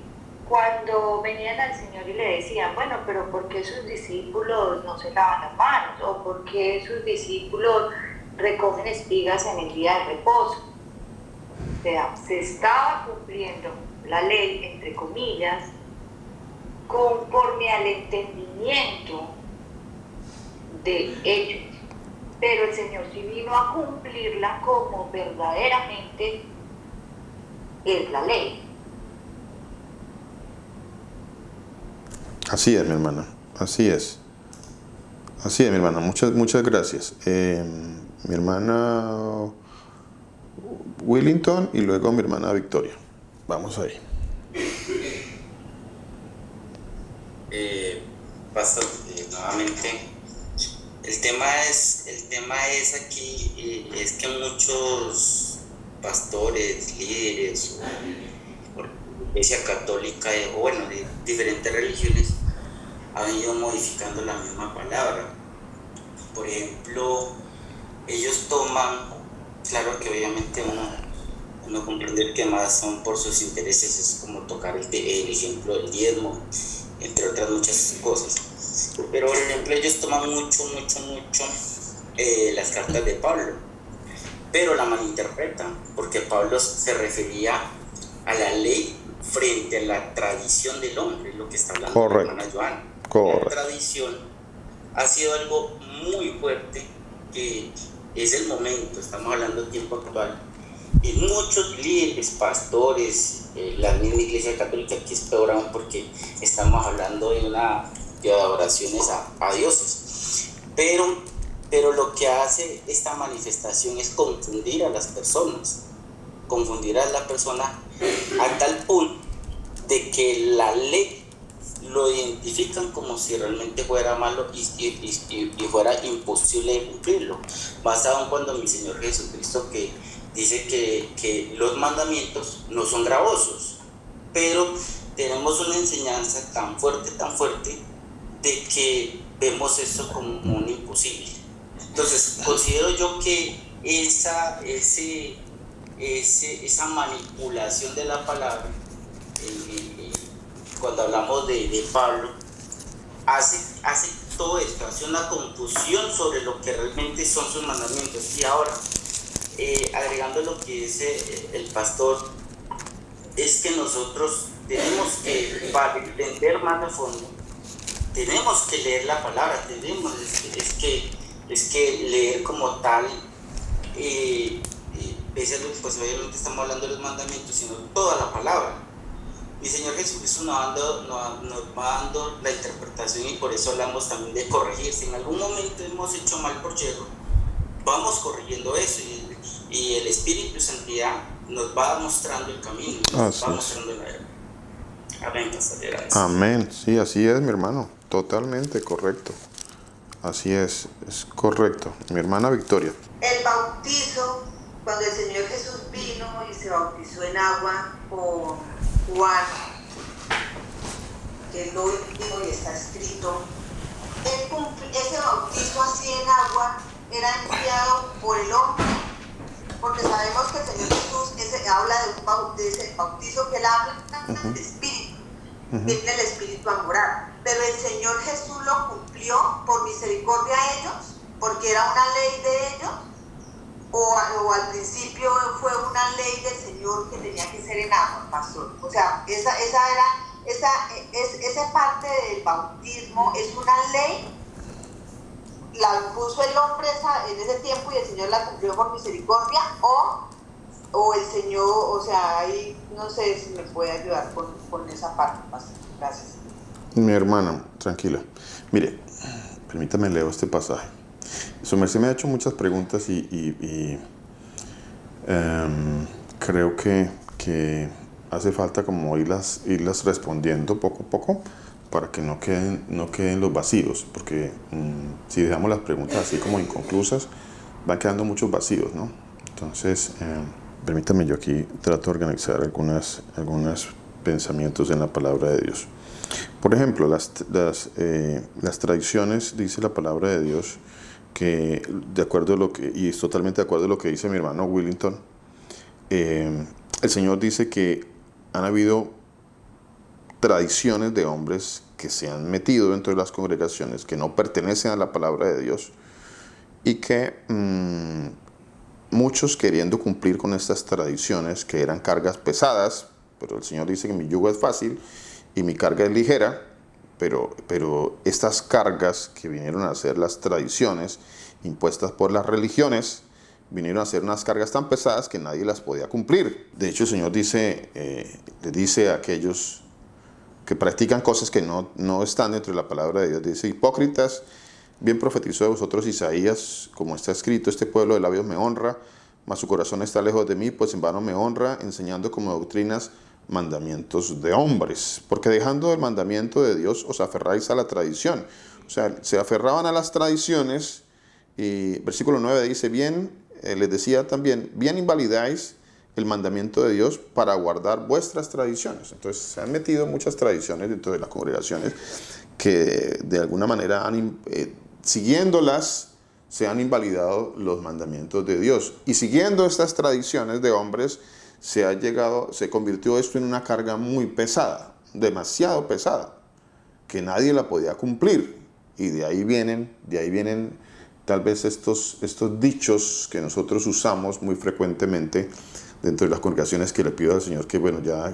cuando venían al Señor y le decían, bueno, pero ¿por qué sus discípulos no se lavan las manos? ¿O por qué sus discípulos recogen espigas en el día de reposo? O sea, se estaba cumpliendo la ley, entre comillas, conforme al entendimiento de ellos. Pero el Señor sí vino a cumplirla como verdaderamente es la ley. Así es, mi hermana, así es. Así es, mi hermana, muchas gracias. Mi hermana Willington y luego mi hermana Victoria. Vamos ahí. Pastor, nuevamente, el tema es aquí, es que muchos pastores, líderes, o iglesia católica, o bueno, de diferentes religiones, han ido modificando la misma palabra. Por ejemplo, ellos toman, claro que obviamente uno comprender que más son por sus intereses, es como tocar el ejemplo del diezmo, entre otras muchas cosas. Pero por ejemplo, ellos toman mucho las cartas de Pablo, pero la malinterpretan, porque Pablo se refería a la ley frente a la tradición del hombre, lo que está hablando Correcto. la hermana Joana. Correcto. La tradición ha sido algo muy fuerte, que es el momento, estamos hablando de tiempo actual, y muchos líderes, pastores, la misma iglesia católica, que es peor aún porque estamos hablando de adoraciones a dioses, pero lo que hace esta manifestación es confundir a las personas, confundir a la persona a tal punto de que la ley lo identifican como si realmente fuera malo y fuera imposible de cumplirlo. Más aún cuando mi Señor Jesucristo, que dice que los mandamientos no son gravosos, pero tenemos una enseñanza tan fuerte, de que vemos esto como un imposible. Entonces, considero yo que esa manipulación de la palabra, cuando hablamos de Pablo, hace todo esto, hace una confusión sobre lo que realmente son sus mandamientos. Y ahora, agregando lo que dice el pastor, es que nosotros tenemos que, para entender más a fondo, tenemos que leer la palabra, es que leer como tal, pues obviamente estamos hablando de los mandamientos, sino toda la palabra. Mi Señor Jesucristo nos va dando la interpretación, y por eso hablamos también de corregir. Si en algún momento hemos hecho mal por yerro, vamos corrigiendo eso, y el Espíritu de Santidad nos va mostrando el camino, nos va mostrando la verdad. Amén, pastor. Amén, sí, así es, mi hermano, totalmente correcto. Así es correcto. Mi hermana Victoria. El bautizo, cuando el Señor Jesús vino y se bautizó en agua con Juan, que lo dijo y está escrito, ese bautizo así en agua era enviado por el hombre, porque sabemos que el Señor Jesús habla de ese bautizo que él habla del Espíritu, viene el Espíritu a morar, pero el Señor Jesús lo cumplió por misericordia a ellos, porque era una ley de ellos, o al principio fue una ley del Señor que tenía que ser en agua, pastor. O sea, esa parte del bautismo es una ley, la impuso el hombre en ese tiempo y el Señor la cumplió por misericordia, o el Señor, o sea, ahí no sé si me puede ayudar con esa parte, pastor. Gracias. Mi hermana, tranquila. Mire, permítame leer este pasaje. Su merced me ha hecho muchas preguntas y creo que hace falta como irlas respondiendo poco a poco para que no queden los vacíos, porque si dejamos las preguntas así como inconclusas, van quedando muchos vacíos, ¿no? Entonces, permítame, yo aquí trato de organizar algunos pensamientos en la palabra de Dios. Por ejemplo, las tradiciones, dice la palabra de Dios, que de acuerdo a lo que, y es totalmente de acuerdo a lo que dice mi hermano Willington, el Señor dice que han habido tradiciones de hombres que se han metido dentro de las congregaciones, que no pertenecen a la palabra de Dios, y que muchos queriendo cumplir con estas tradiciones que eran cargas pesadas, pero el Señor dice que mi yugo es fácil y mi carga es ligera, pero estas cargas que vinieron a ser las tradiciones impuestas por las religiones, vinieron a ser unas cargas tan pesadas que nadie las podía cumplir. De hecho, el Señor le dice a aquellos que practican cosas que no están dentro de la palabra de Dios, dice: hipócritas, bien profetizó de vosotros Isaías, como está escrito: este pueblo de labios me honra, mas su corazón está lejos de mí, pues en vano me honra, enseñando como doctrinas mandamientos de hombres. Porque dejando el mandamiento de Dios os aferráis a la tradición. O sea, se aferraban a las tradiciones, y versículo 9 dice: les decía también, bien invalidáis el mandamiento de Dios para guardar vuestras tradiciones. Entonces se han metido muchas tradiciones dentro de las congregaciones que de alguna manera siguiéndolas se han invalidado los mandamientos de Dios. Y siguiendo estas tradiciones de hombres se convirtió esto en una carga muy pesada, demasiado pesada, que nadie la podía cumplir. Y de ahí vienen tal vez estos dichos que nosotros usamos muy frecuentemente dentro de las congregaciones, que le pido al Señor que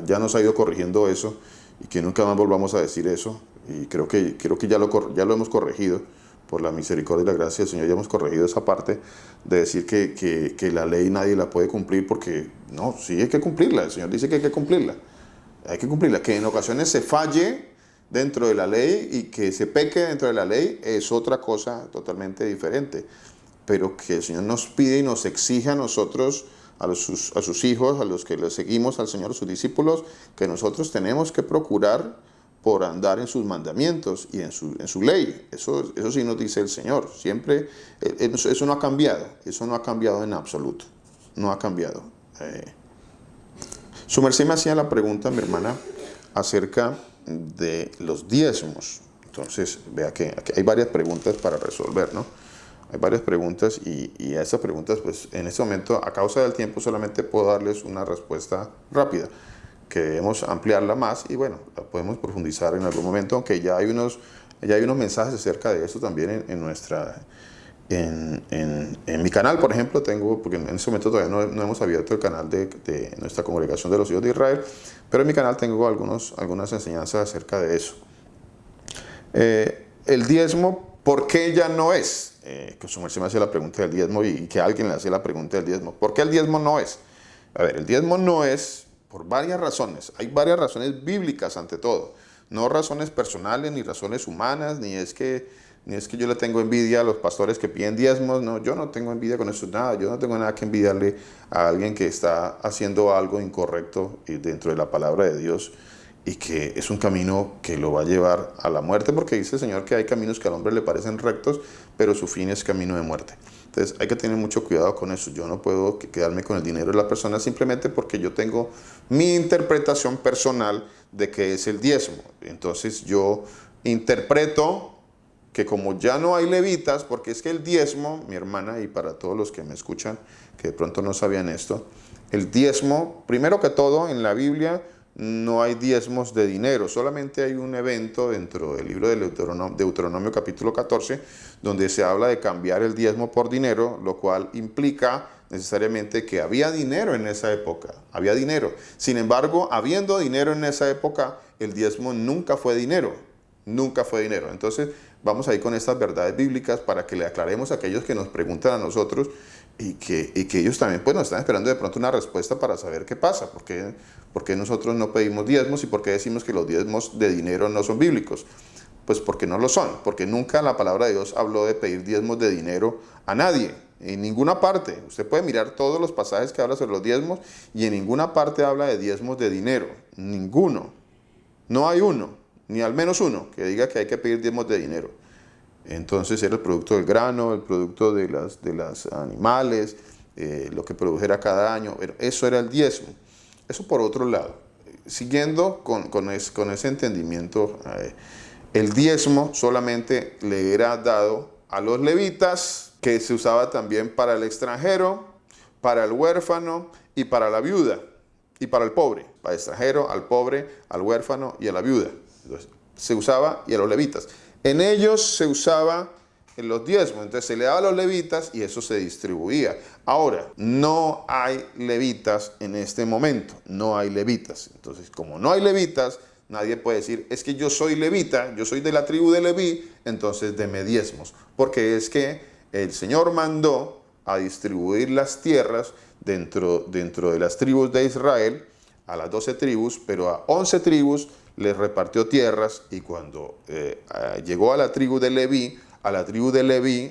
ya nos ha ido corrigiendo eso y que nunca más volvamos a decir eso. Y creo que ya lo hemos corregido por la misericordia y la gracia del Señor. Ya hemos corregido esa parte de decir que la ley nadie la puede cumplir, porque no, sí hay que cumplirla. El Señor dice que hay que cumplirla. Hay que cumplirla. Que en ocasiones se falle dentro de la ley y que se peque dentro de la ley es otra cosa totalmente diferente. Pero que el Señor nos pide y nos exige a nosotros, a sus hijos, a los que le seguimos al Señor, sus discípulos, que nosotros tenemos que procurar por andar en sus mandamientos y en su ley. Eso sí nos dice el Señor. Siempre, eso no ha cambiado. Eso no ha cambiado en absoluto. No ha cambiado. Su merced me hacía la pregunta, mi hermana, acerca de los diezmos. Entonces, vea que aquí hay varias preguntas para resolver, ¿no? Hay varias preguntas y a esas preguntas, pues en este momento, a causa del tiempo, solamente puedo darles una respuesta rápida. Que debemos ampliarla más y bueno, la podemos profundizar en algún momento, aunque ya hay unos mensajes acerca de eso también en mi canal, por ejemplo, porque en este momento todavía no hemos abierto el canal de nuestra congregación de los hijos de Israel, pero en mi canal tengo algunas enseñanzas acerca de eso. El diezmo, ¿por qué ya no es? Que su merced me hace la pregunta del diezmo y que alguien le hace la pregunta del diezmo. ¿Por qué el diezmo no es? A ver, el diezmo no es por varias razones. Hay varias razones bíblicas ante todo. No razones personales, ni razones humanas, ni es que yo le tengo envidia a los pastores que piden diezmos. No, yo no tengo envidia con eso, nada. Yo no tengo nada que envidiarle a alguien que está haciendo algo incorrecto dentro de la palabra de Dios y que es un camino que lo va a llevar a la muerte, porque dice el Señor que hay caminos que al hombre le parecen rectos, pero su fin es camino de muerte. Entonces hay que tener mucho cuidado con eso. Yo no puedo quedarme con el dinero de la persona simplemente porque yo tengo mi interpretación personal de qué es el diezmo. Entonces yo interpreto que como ya no hay levitas, porque es que el diezmo, mi hermana, y para todos los que me escuchan que de pronto no sabían esto, el diezmo, primero que todo, en la Biblia no hay diezmos de dinero, solamente hay un evento dentro del libro de Deuteronomio capítulo 14, donde se habla de cambiar el diezmo por dinero, lo cual implica necesariamente que había dinero en esa época, había dinero. Sin embargo, habiendo dinero en esa época, el diezmo nunca fue dinero, nunca fue dinero. Entonces, vamos a ir con estas verdades bíblicas para que le aclaremos a aquellos que nos preguntan a nosotros y que ellos también pues, nos están esperando de pronto una respuesta para saber qué pasa, por qué nosotros no pedimos diezmos y por qué decimos que los diezmos de dinero no son bíblicos. Pues porque no lo son, porque nunca la palabra de Dios habló de pedir diezmos de dinero a nadie, en ninguna parte. Usted puede mirar todos los pasajes que habla sobre los diezmos y en ninguna parte habla de diezmos de dinero, ninguno. No hay uno, ni al menos uno, que diga que hay que pedir diezmos de dinero. Entonces era el producto del grano, el producto de las animales, lo que produjera cada año. Eso era el diezmo. Eso por otro lado. Siguiendo con ese entendimiento, el diezmo solamente le era dado a los levitas, que se usaba también para el extranjero, para el huérfano y para la viuda. y para el pobre, para el extranjero, al pobre, al huérfano y a la viuda. Entonces, se usaba, y a los levitas. En ellos se usaba en los diezmos, entonces se le daba a los levitas y eso se distribuía. Ahora, no hay levitas en este momento, no hay levitas. Entonces, como no hay levitas, nadie puede decir, es que yo soy levita, yo soy de la tribu de Leví, entonces deme diezmos. Porque es que el Señor mandó a distribuir las tierras dentro de las tribus de Israel, a las 12 tribus, pero a 11 tribus les repartió tierras, y cuando llegó a la tribu de Leví,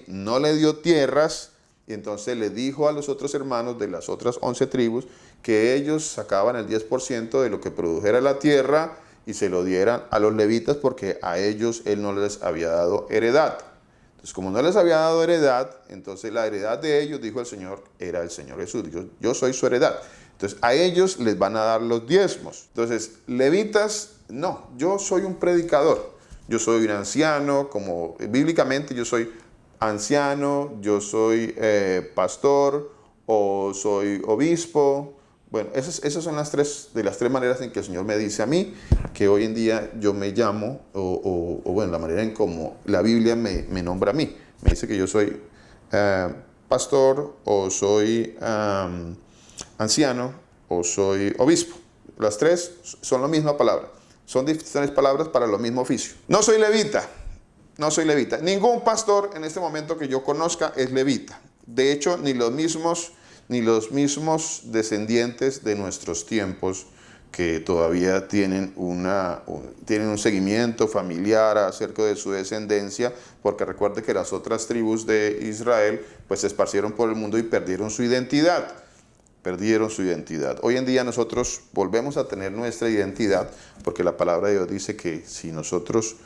no le dio tierras, y entonces le dijo a los otros hermanos de las otras 11 tribus que ellos sacaban el 10% de lo que produjera la tierra y se lo dieran a los levitas, porque a ellos él no les había dado heredad. Entonces, como no les había dado heredad, entonces la heredad de ellos, dijo el Señor, era el Señor Jesús. Dijo, yo soy su heredad. Entonces, a ellos les van a dar los diezmos. Entonces, levitas, no, yo soy un predicador. Yo soy un anciano, como bíblicamente yo soy anciano, yo soy pastor o soy obispo. Bueno, esas son las tres maneras en que el Señor me dice a mí que hoy en día yo me llamo, o bueno, la manera en como la Biblia me nombra a mí. Me dice que yo soy pastor, o soy anciano, o soy obispo. Las tres son la misma palabra. Son diferentes palabras para lo mismo oficio. No soy levita. Ningún pastor en este momento que yo conozca es levita. De hecho, ni los mismos descendientes de nuestros tiempos, que todavía tienen un seguimiento familiar acerca de su descendencia, porque recuerde que las otras tribus de Israel pues se esparcieron por el mundo y perdieron su identidad. Hoy en día nosotros volvemos a tener nuestra identidad, porque la palabra de Dios dice que si nosotros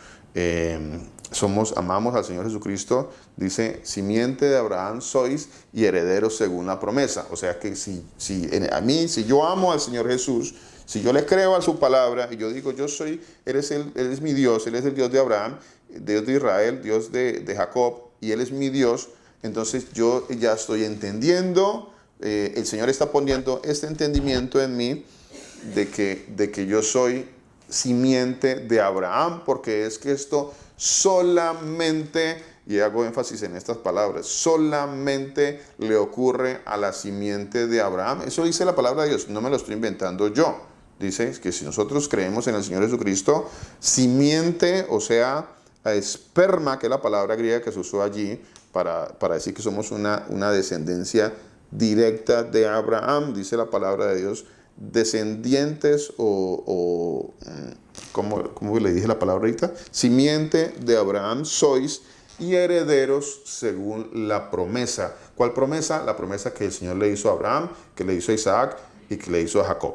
amamos al Señor Jesucristo, dice, simiente de Abraham sois y herederos según la promesa. O sea que si yo amo al Señor Jesús, si yo le creo a su palabra y yo digo, Él es mi Dios, Él es el Dios de Abraham, Dios de Israel, Dios de Jacob, y Él es mi Dios, entonces yo ya estoy entendiendo, el Señor está poniendo este entendimiento en mí de que yo soy simiente de Abraham, porque es que esto solamente, y hago énfasis en estas palabras, solamente le ocurre a la simiente de Abraham. Eso dice la palabra de Dios, no me lo estoy inventando yo. Dice que si nosotros creemos en el Señor Jesucristo, simiente, o sea, esperma, que es la palabra griega que se usó allí para decir que somos una descendencia directa de Abraham, dice la palabra de Dios, descendientes como le dije la palabra ahorita, simiente de Abraham sois y herederos según la promesa. ¿Cuál promesa? La promesa que el Señor le hizo a Abraham, que le hizo a Isaac y que le hizo a Jacob,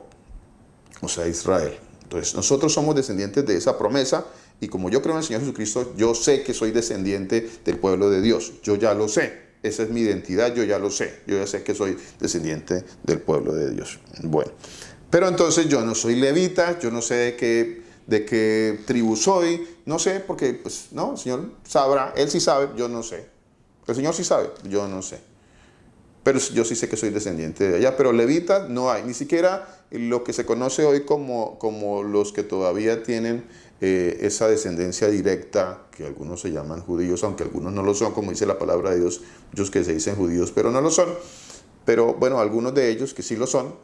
o sea, a Israel. Entonces nosotros somos descendientes de esa promesa, y como yo creo en el Señor Jesucristo, yo sé que soy descendiente del pueblo de Dios. Yo ya lo sé. Esa es mi identidad, yo ya lo sé. Yo ya sé que soy descendiente del pueblo de Dios. Bueno, pero entonces yo no soy levita, yo no sé de qué tribu soy, no sé, porque pues no, el Señor sabrá, Él sí sabe, yo no sé. El Señor sí sabe, yo no sé. Pero yo sí sé que soy descendiente de allá, pero levita no hay, ni siquiera lo que se conoce hoy como los que todavía tienen esa descendencia directa, que algunos se llaman judíos, aunque algunos no lo son, como dice la palabra de Dios, muchos que se dicen judíos, pero no lo son. Pero bueno, algunos de ellos que sí lo son,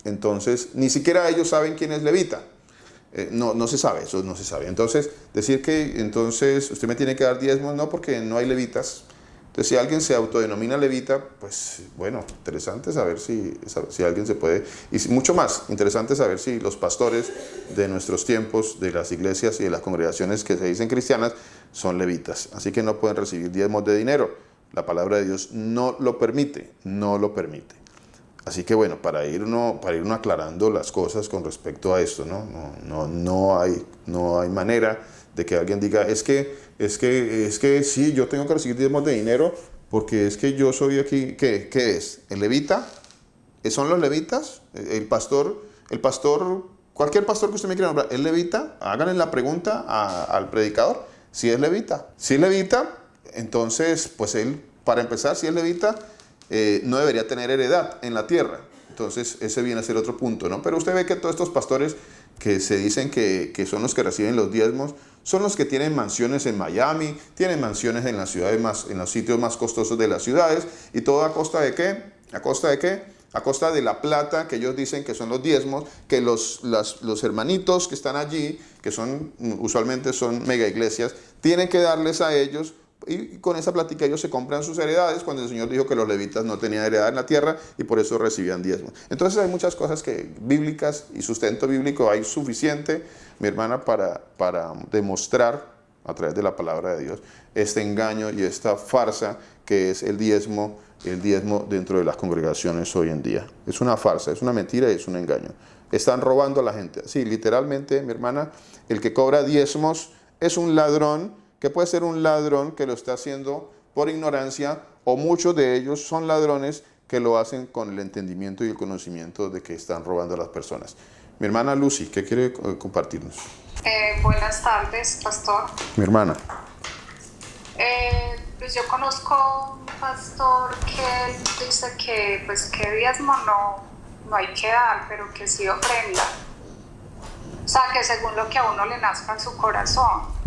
entonces ni siquiera ellos saben quién es levita. No se sabe, eso no se sabe. Entonces, decir que entonces usted me tiene que dar diezmos, no, porque no hay levitas. Entonces, si alguien se autodenomina levita, pues bueno, interesante saber si alguien se puede, y mucho más interesante saber si los pastores de nuestros tiempos, de las iglesias y de las congregaciones que se dicen cristianas, son levitas. Así que no pueden recibir diezmos de dinero. La palabra de Dios no lo permite, no lo permite. Así que bueno, para ir uno aclarando las cosas con respecto a esto, no hay manera de que alguien diga, es que sí, yo tengo que recibir diezmos de dinero porque es que yo soy aquí, ¿qué es? ¿El levita? ¿Son los levitas? ¿El pastor? Cualquier pastor que usted me quiera nombrar, ¿es levita? Háganle la pregunta al predicador, si es levita. Si es levita, entonces, pues él, para empezar, si es levita, no debería tener heredad en la tierra. Entonces, ese viene a ser otro punto, ¿no? Pero usted ve que todos estos pastores que se dicen que son los que reciben los diezmos, son los que tienen mansiones en Miami, tienen mansiones en las ciudades en los sitios más costosos de las ciudades, y todo ¿a costa de qué? ¿A costa de qué? A costa de la plata que ellos dicen que son los diezmos, que los hermanitos que están allí, que usualmente son mega iglesias, tienen que darles a ellos, y con esa plática ellos se compran sus heredades, cuando el Señor dijo que los levitas no tenían heredad en la tierra y por eso recibían diezmos. Entonces hay muchas cosas bíblicas y sustento bíblico hay suficiente, mi hermana, para demostrar a través de la palabra de Dios este engaño y esta farsa que es el diezmo dentro de las congregaciones hoy en día. Es una farsa, es una mentira y es un engaño. Están robando a la gente. Sí, literalmente, mi hermana, el que cobra diezmos es un ladrón, que puede ser un ladrón que lo está haciendo por ignorancia, o muchos de ellos son ladrones que lo hacen con el entendimiento y el conocimiento de que están robando a las personas. Mi hermana Lucy, ¿qué quiere compartirnos? Buenas tardes, pastor. Mi hermana. Pues yo conozco un pastor que dice que diezmo no hay que dar, pero que sí ofrenda. O sea, que según lo que a uno le nazca en su corazón.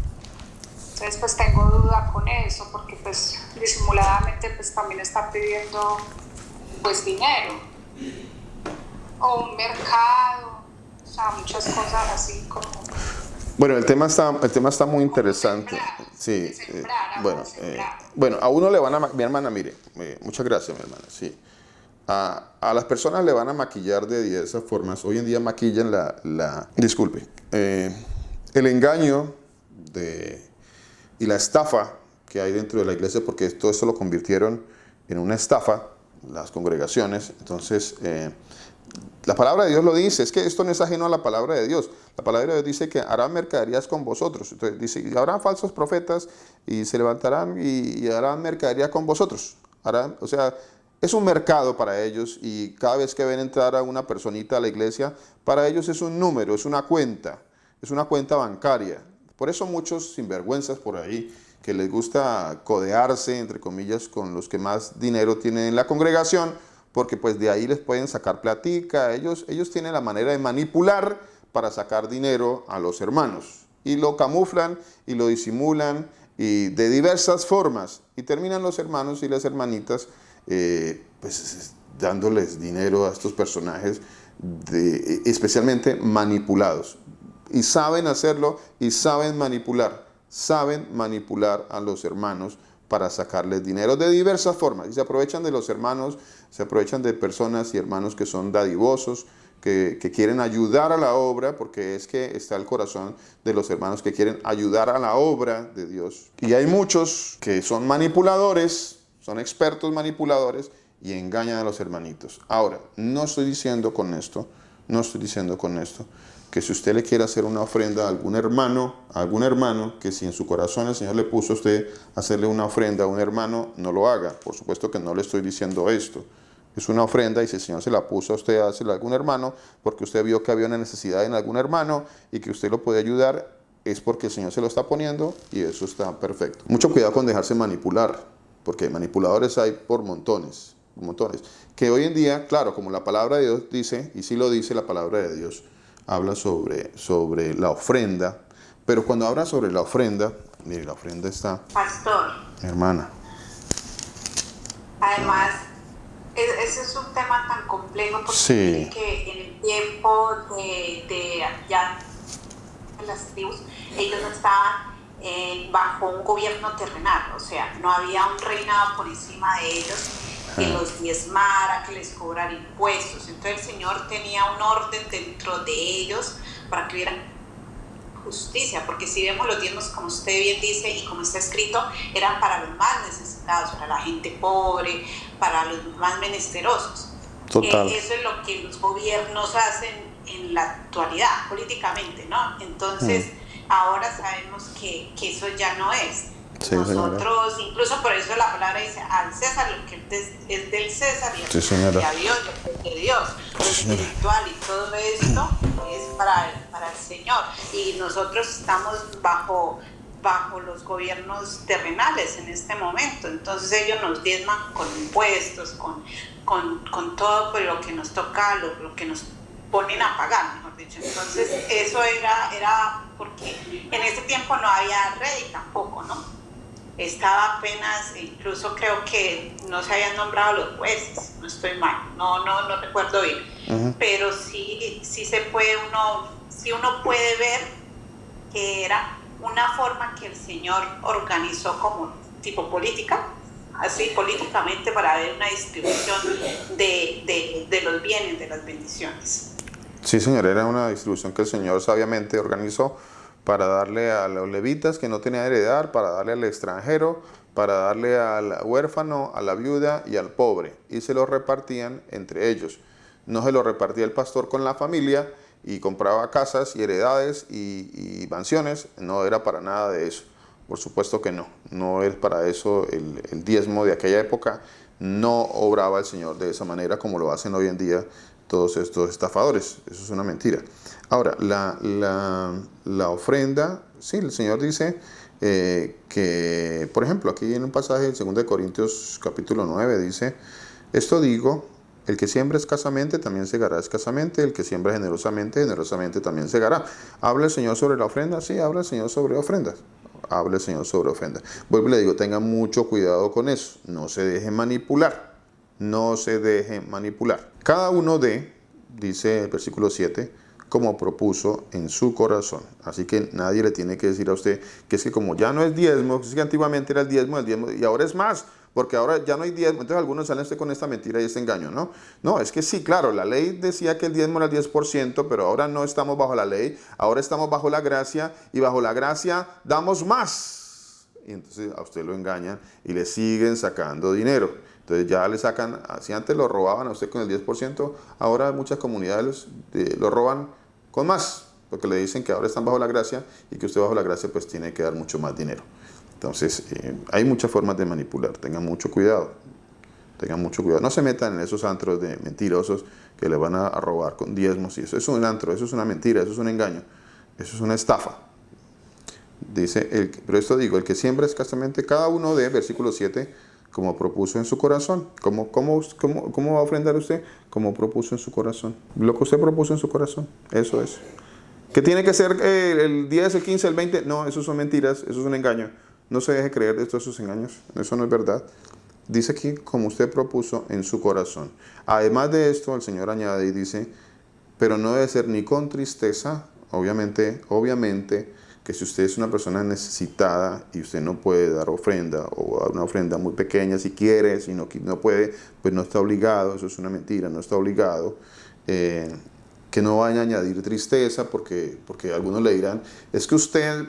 Entonces pues tengo duda con eso, porque pues disimuladamente pues también está pidiendo pues dinero. O un mercado, o sea, muchas cosas así como... Bueno, el tema está muy interesante. Sí, bueno, a uno le van a... Mi hermana, mire, muchas gracias, mi hermana, sí. A las personas le van a maquillar de diversas formas. Hoy en día maquillan disculpe, el engaño y la estafa que hay dentro de la iglesia, porque todo esto lo convirtieron en una estafa, las congregaciones. Entonces, la palabra de Dios lo dice, es que esto no es ajeno a la palabra de Dios. La palabra de Dios dice que harán mercaderías con vosotros. Entonces dice, y habrán falsos profetas y se levantarán y harán mercadería con vosotros. O sea, es un mercado para ellos, y cada vez que ven entrar a una personita a la iglesia, para ellos es un número, es una cuenta bancaria. Por eso muchos sinvergüenzas por ahí, que les gusta codearse, entre comillas, con los que más dinero tienen en la congregación, porque pues de ahí les pueden sacar platica. Ellos tienen la manera de manipular para sacar dinero a los hermanos, y lo camuflan y lo disimulan y de diversas formas, y terminan los hermanos y las hermanitas pues dándoles dinero a estos personajes especialmente manipulados, y saben hacerlo y saben manipular a los hermanos para sacarles dinero de diversas formas, y se aprovechan de los hermanos, se aprovechan de personas y hermanos que son dadivosos, que quieren ayudar a la obra, porque es que está el corazón de los hermanos que quieren ayudar a la obra de Dios. Y hay muchos que son manipuladores, son expertos manipuladores, y engañan a los hermanitos. Ahora, no estoy diciendo con esto que si usted le quiere hacer una ofrenda a algún hermano, que si en su corazón el Señor le puso a usted hacerle una ofrenda a un hermano, no lo haga. Por supuesto que no le estoy diciendo esto. Es una ofrenda, y si el Señor se la puso a usted a hacerle a algún hermano, porque usted vio que había una necesidad en algún hermano y que usted lo puede ayudar, es porque el Señor se lo está poniendo, y eso está perfecto. Mucho cuidado con dejarse manipular, porque manipuladores hay por montones. Que hoy en día, claro, como la palabra de Dios dice, y sí lo dice la palabra de Dios, habla sobre la ofrenda, pero cuando habla sobre la ofrenda, mire, la ofrenda está... Pastor. Hermana. Además, ese es un tema tan complejo, porque sí, que en el tiempo de ya en las tribus, ellos no estaban bajo un gobierno terrenal, o sea, no había un reinado por encima de ellos que los diezmara, que les cobrara impuestos. Entonces el Señor tenía un orden dentro de ellos para que hubieran justicia, porque si vemos los diezmos, como usted bien dice y como está escrito, eran para los más necesitados, para la gente pobre, para los más menesterosos. Total. Eso es lo que los gobiernos hacen en la actualidad, políticamente, ¿no? Entonces, ahora sabemos que eso ya no es. Sí, nosotros, incluso por eso la palabra dice al César lo que es del César, y a Dios lo que es de Dios. Lo espiritual y todo esto es para el Señor, y nosotros estamos bajo bajo los gobiernos terrenales en este momento. Entonces ellos nos diezman con impuestos, con todo por lo que nos toca, lo que nos ponen a pagar, mejor dicho. Entonces eso era porque en ese tiempo no había rey tampoco, ¿no? Estaba apenas, incluso creo que no se habían nombrado los jueces, no estoy mal, no recuerdo bien, pero sí se puede uno puede ver que era una forma que el Señor organizó como tipo política, así políticamente, para ver una distribución de los bienes, de las bendiciones. Sí, Señor, era una distribución que el Señor sabiamente organizó para darle a los levitas que no tenían heredad, para darle al extranjero, para darle al huérfano, a la viuda y al pobre. Y se lo repartían entre ellos. No se lo repartía el pastor con la familia y compraba casas y heredades y mansiones. No era para nada de eso. Por supuesto que no. No es para eso el diezmo de aquella época. No obraba el Señor de esa manera como lo hacen hoy en día todos estos estafadores. Eso es una mentira. Ahora, la ofrenda, sí, el Señor dice que, por ejemplo, aquí en un pasaje de 2 Corintios capítulo 9 dice, esto digo, el que siembra escasamente también segará escasamente, el que siembra generosamente, generosamente también segará. ¿Habla el Señor sobre la ofrenda? Sí, habla el Señor sobre ofrendas. Habla el Señor sobre ofrendas. Vuelvo y le digo, tenga mucho cuidado con eso. No se deje manipular. No se deje manipular. Cada uno dice el versículo 7, como propuso en su corazón. Así que nadie le tiene que decir a usted que es que como ya no es diezmo, es que antiguamente era el diezmo y ahora es más, porque ahora ya no hay diezmo. Entonces algunos salen con esta mentira y este engaño, ¿no? No, es que sí, claro, la ley decía que el diezmo era el 10%, pero ahora no estamos bajo la ley, ahora estamos bajo la gracia y bajo la gracia damos más. Y entonces a usted lo engañan y le siguen sacando dinero. Entonces ya le sacan, si antes lo robaban a usted con el 10%, ahora muchas comunidades lo roban con más, porque le dicen que ahora están bajo la gracia y que usted bajo la gracia pues tiene que dar mucho más dinero. Entonces hay muchas formas de manipular, tengan mucho cuidado, no se metan en esos antros de mentirosos que le van a robar con diezmos y eso es un antro, eso es una mentira, eso es un engaño, eso es una estafa. Dice, pero esto digo, el que siembra escasamente, cada uno versículo 7, como propuso en su corazón. ¿Cómo va a ofrendar usted? Como propuso en su corazón. Lo que usted propuso en su corazón, eso es. ¿Que tiene que ser el 10, el 15, el 20? No, eso son mentiras, eso es un engaño. No se deje creer de todos esos engaños, eso no es verdad. Dice aquí, como usted propuso en su corazón. Además de esto, el Señor añade y dice, pero no debe ser ni con tristeza, obviamente, que si usted es una persona necesitada y usted no puede dar ofrenda o dar una ofrenda muy pequeña si quiere, si no puede, pues no está obligado, eso es una mentira, no está obligado, que no vaya a añadir tristeza porque algunos le dirán, es que usted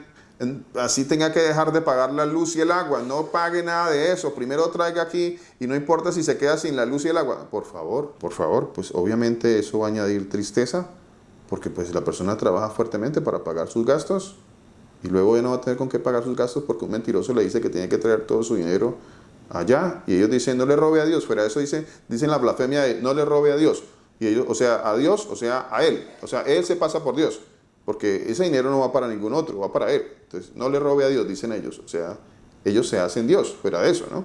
así tenga que dejar de pagar la luz y el agua, no pague nada de eso, primero traiga aquí y no importa si se queda sin la luz y el agua, por favor, pues obviamente eso va a añadir tristeza porque pues la persona trabaja fuertemente para pagar sus gastos. Y luego ya no va a tener con qué pagar sus gastos porque un mentiroso le dice que tiene que traer todo su dinero allá. Y ellos dicen, no le robe a Dios. Fuera de eso dicen la blasfemia de no le robe a Dios. Y ellos, o sea, a Dios, o sea, a Él. O sea, Él se pasa por Dios. Porque ese dinero no va para ningún otro, va para Él. Entonces, no le robe a Dios, dicen ellos. O sea, ellos se hacen Dios, fuera de eso, ¿no?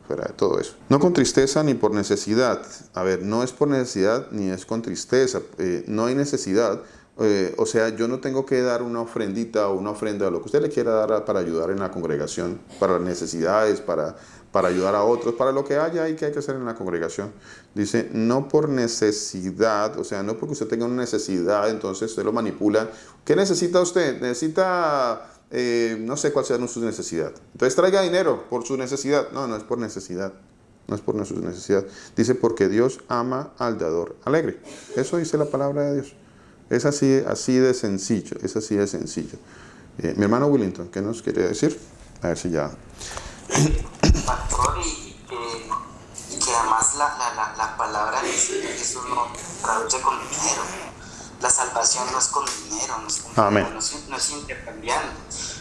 Fuera de todo eso. No con tristeza ni por necesidad. A ver, no es por necesidad ni es con tristeza. No hay necesidad. O sea, yo no tengo que dar una ofrendita o una ofrenda, lo que usted le quiera dar para ayudar en la congregación, para las necesidades, para ayudar a otros, para lo que haya y que hay que hacer en la congregación. Dice, no por necesidad, o sea, no porque usted tenga una necesidad, entonces usted lo manipula. ¿Qué necesita usted? Necesita, no sé cuál sea su necesidad. Entonces traiga dinero por su necesidad. No es por necesidad. No es por su necesidad. Dice, porque Dios ama al dador alegre. Eso dice la palabra de Dios. Es así de sencillo, mi hermano Willington, ¿qué nos quiere decir? A ver si ya... Pastor, y que además la palabra de Jesús no traduce con dinero. La salvación no es con dinero, no es con dinero, no es intercambiando.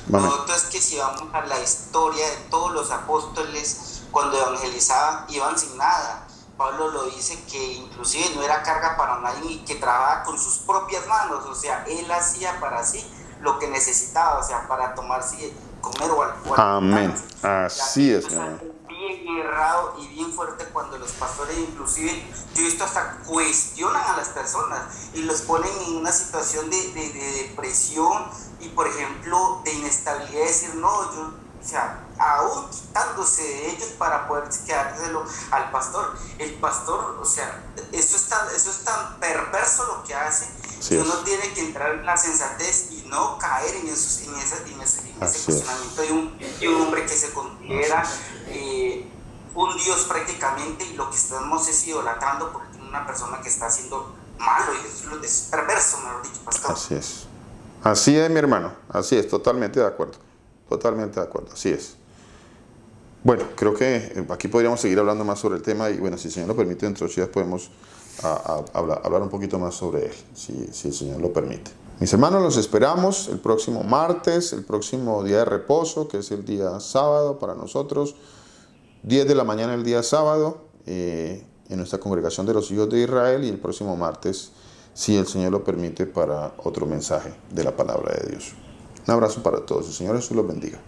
Lo otro es que si vamos a la historia de todos los apóstoles, cuando evangelizaban, iban sin nada. Pablo lo dice que inclusive no era carga para nadie y que trabajaba con sus propias manos, o sea, él hacía para sí lo que necesitaba, o sea, para tomarse comer o al Amén. Ya, Así es, esto mi es hermano. algo bien errado y bien fuerte cuando los pastores, inclusive, yo he visto hasta cuestionan a las personas y los ponen en una situación de depresión y, por ejemplo, de inestabilidad, de decir, no, yo, o sea, aún quitándose de ellos para poder quedárselo al pastor. El pastor, o sea, eso es tan perverso lo que hace, Así que es. uno tiene que entrar en la sensatez y no caer en ese Así es. cuestionamiento de un hombre que se considera un Dios prácticamente, y lo que estamos es idolatrando porque tiene una persona que está haciendo malo y es perverso, mejor dicho, pastor. Así es. Así es, mi hermano. Así es, totalmente de acuerdo. Totalmente de acuerdo, así es. Bueno, creo que aquí podríamos seguir hablando más sobre el tema y bueno, si el Señor lo permite, dentro de 8 días podemos hablar un poquito más sobre él, si el Señor lo permite. Mis hermanos, los esperamos el próximo martes, el próximo día de reposo, que es el día sábado para nosotros, 10 de la mañana el día sábado, en nuestra congregación de los hijos de Israel, y el próximo martes, si el Señor lo permite, para otro mensaje de la palabra de Dios. Un abrazo para todos. El Señor Jesús los bendiga.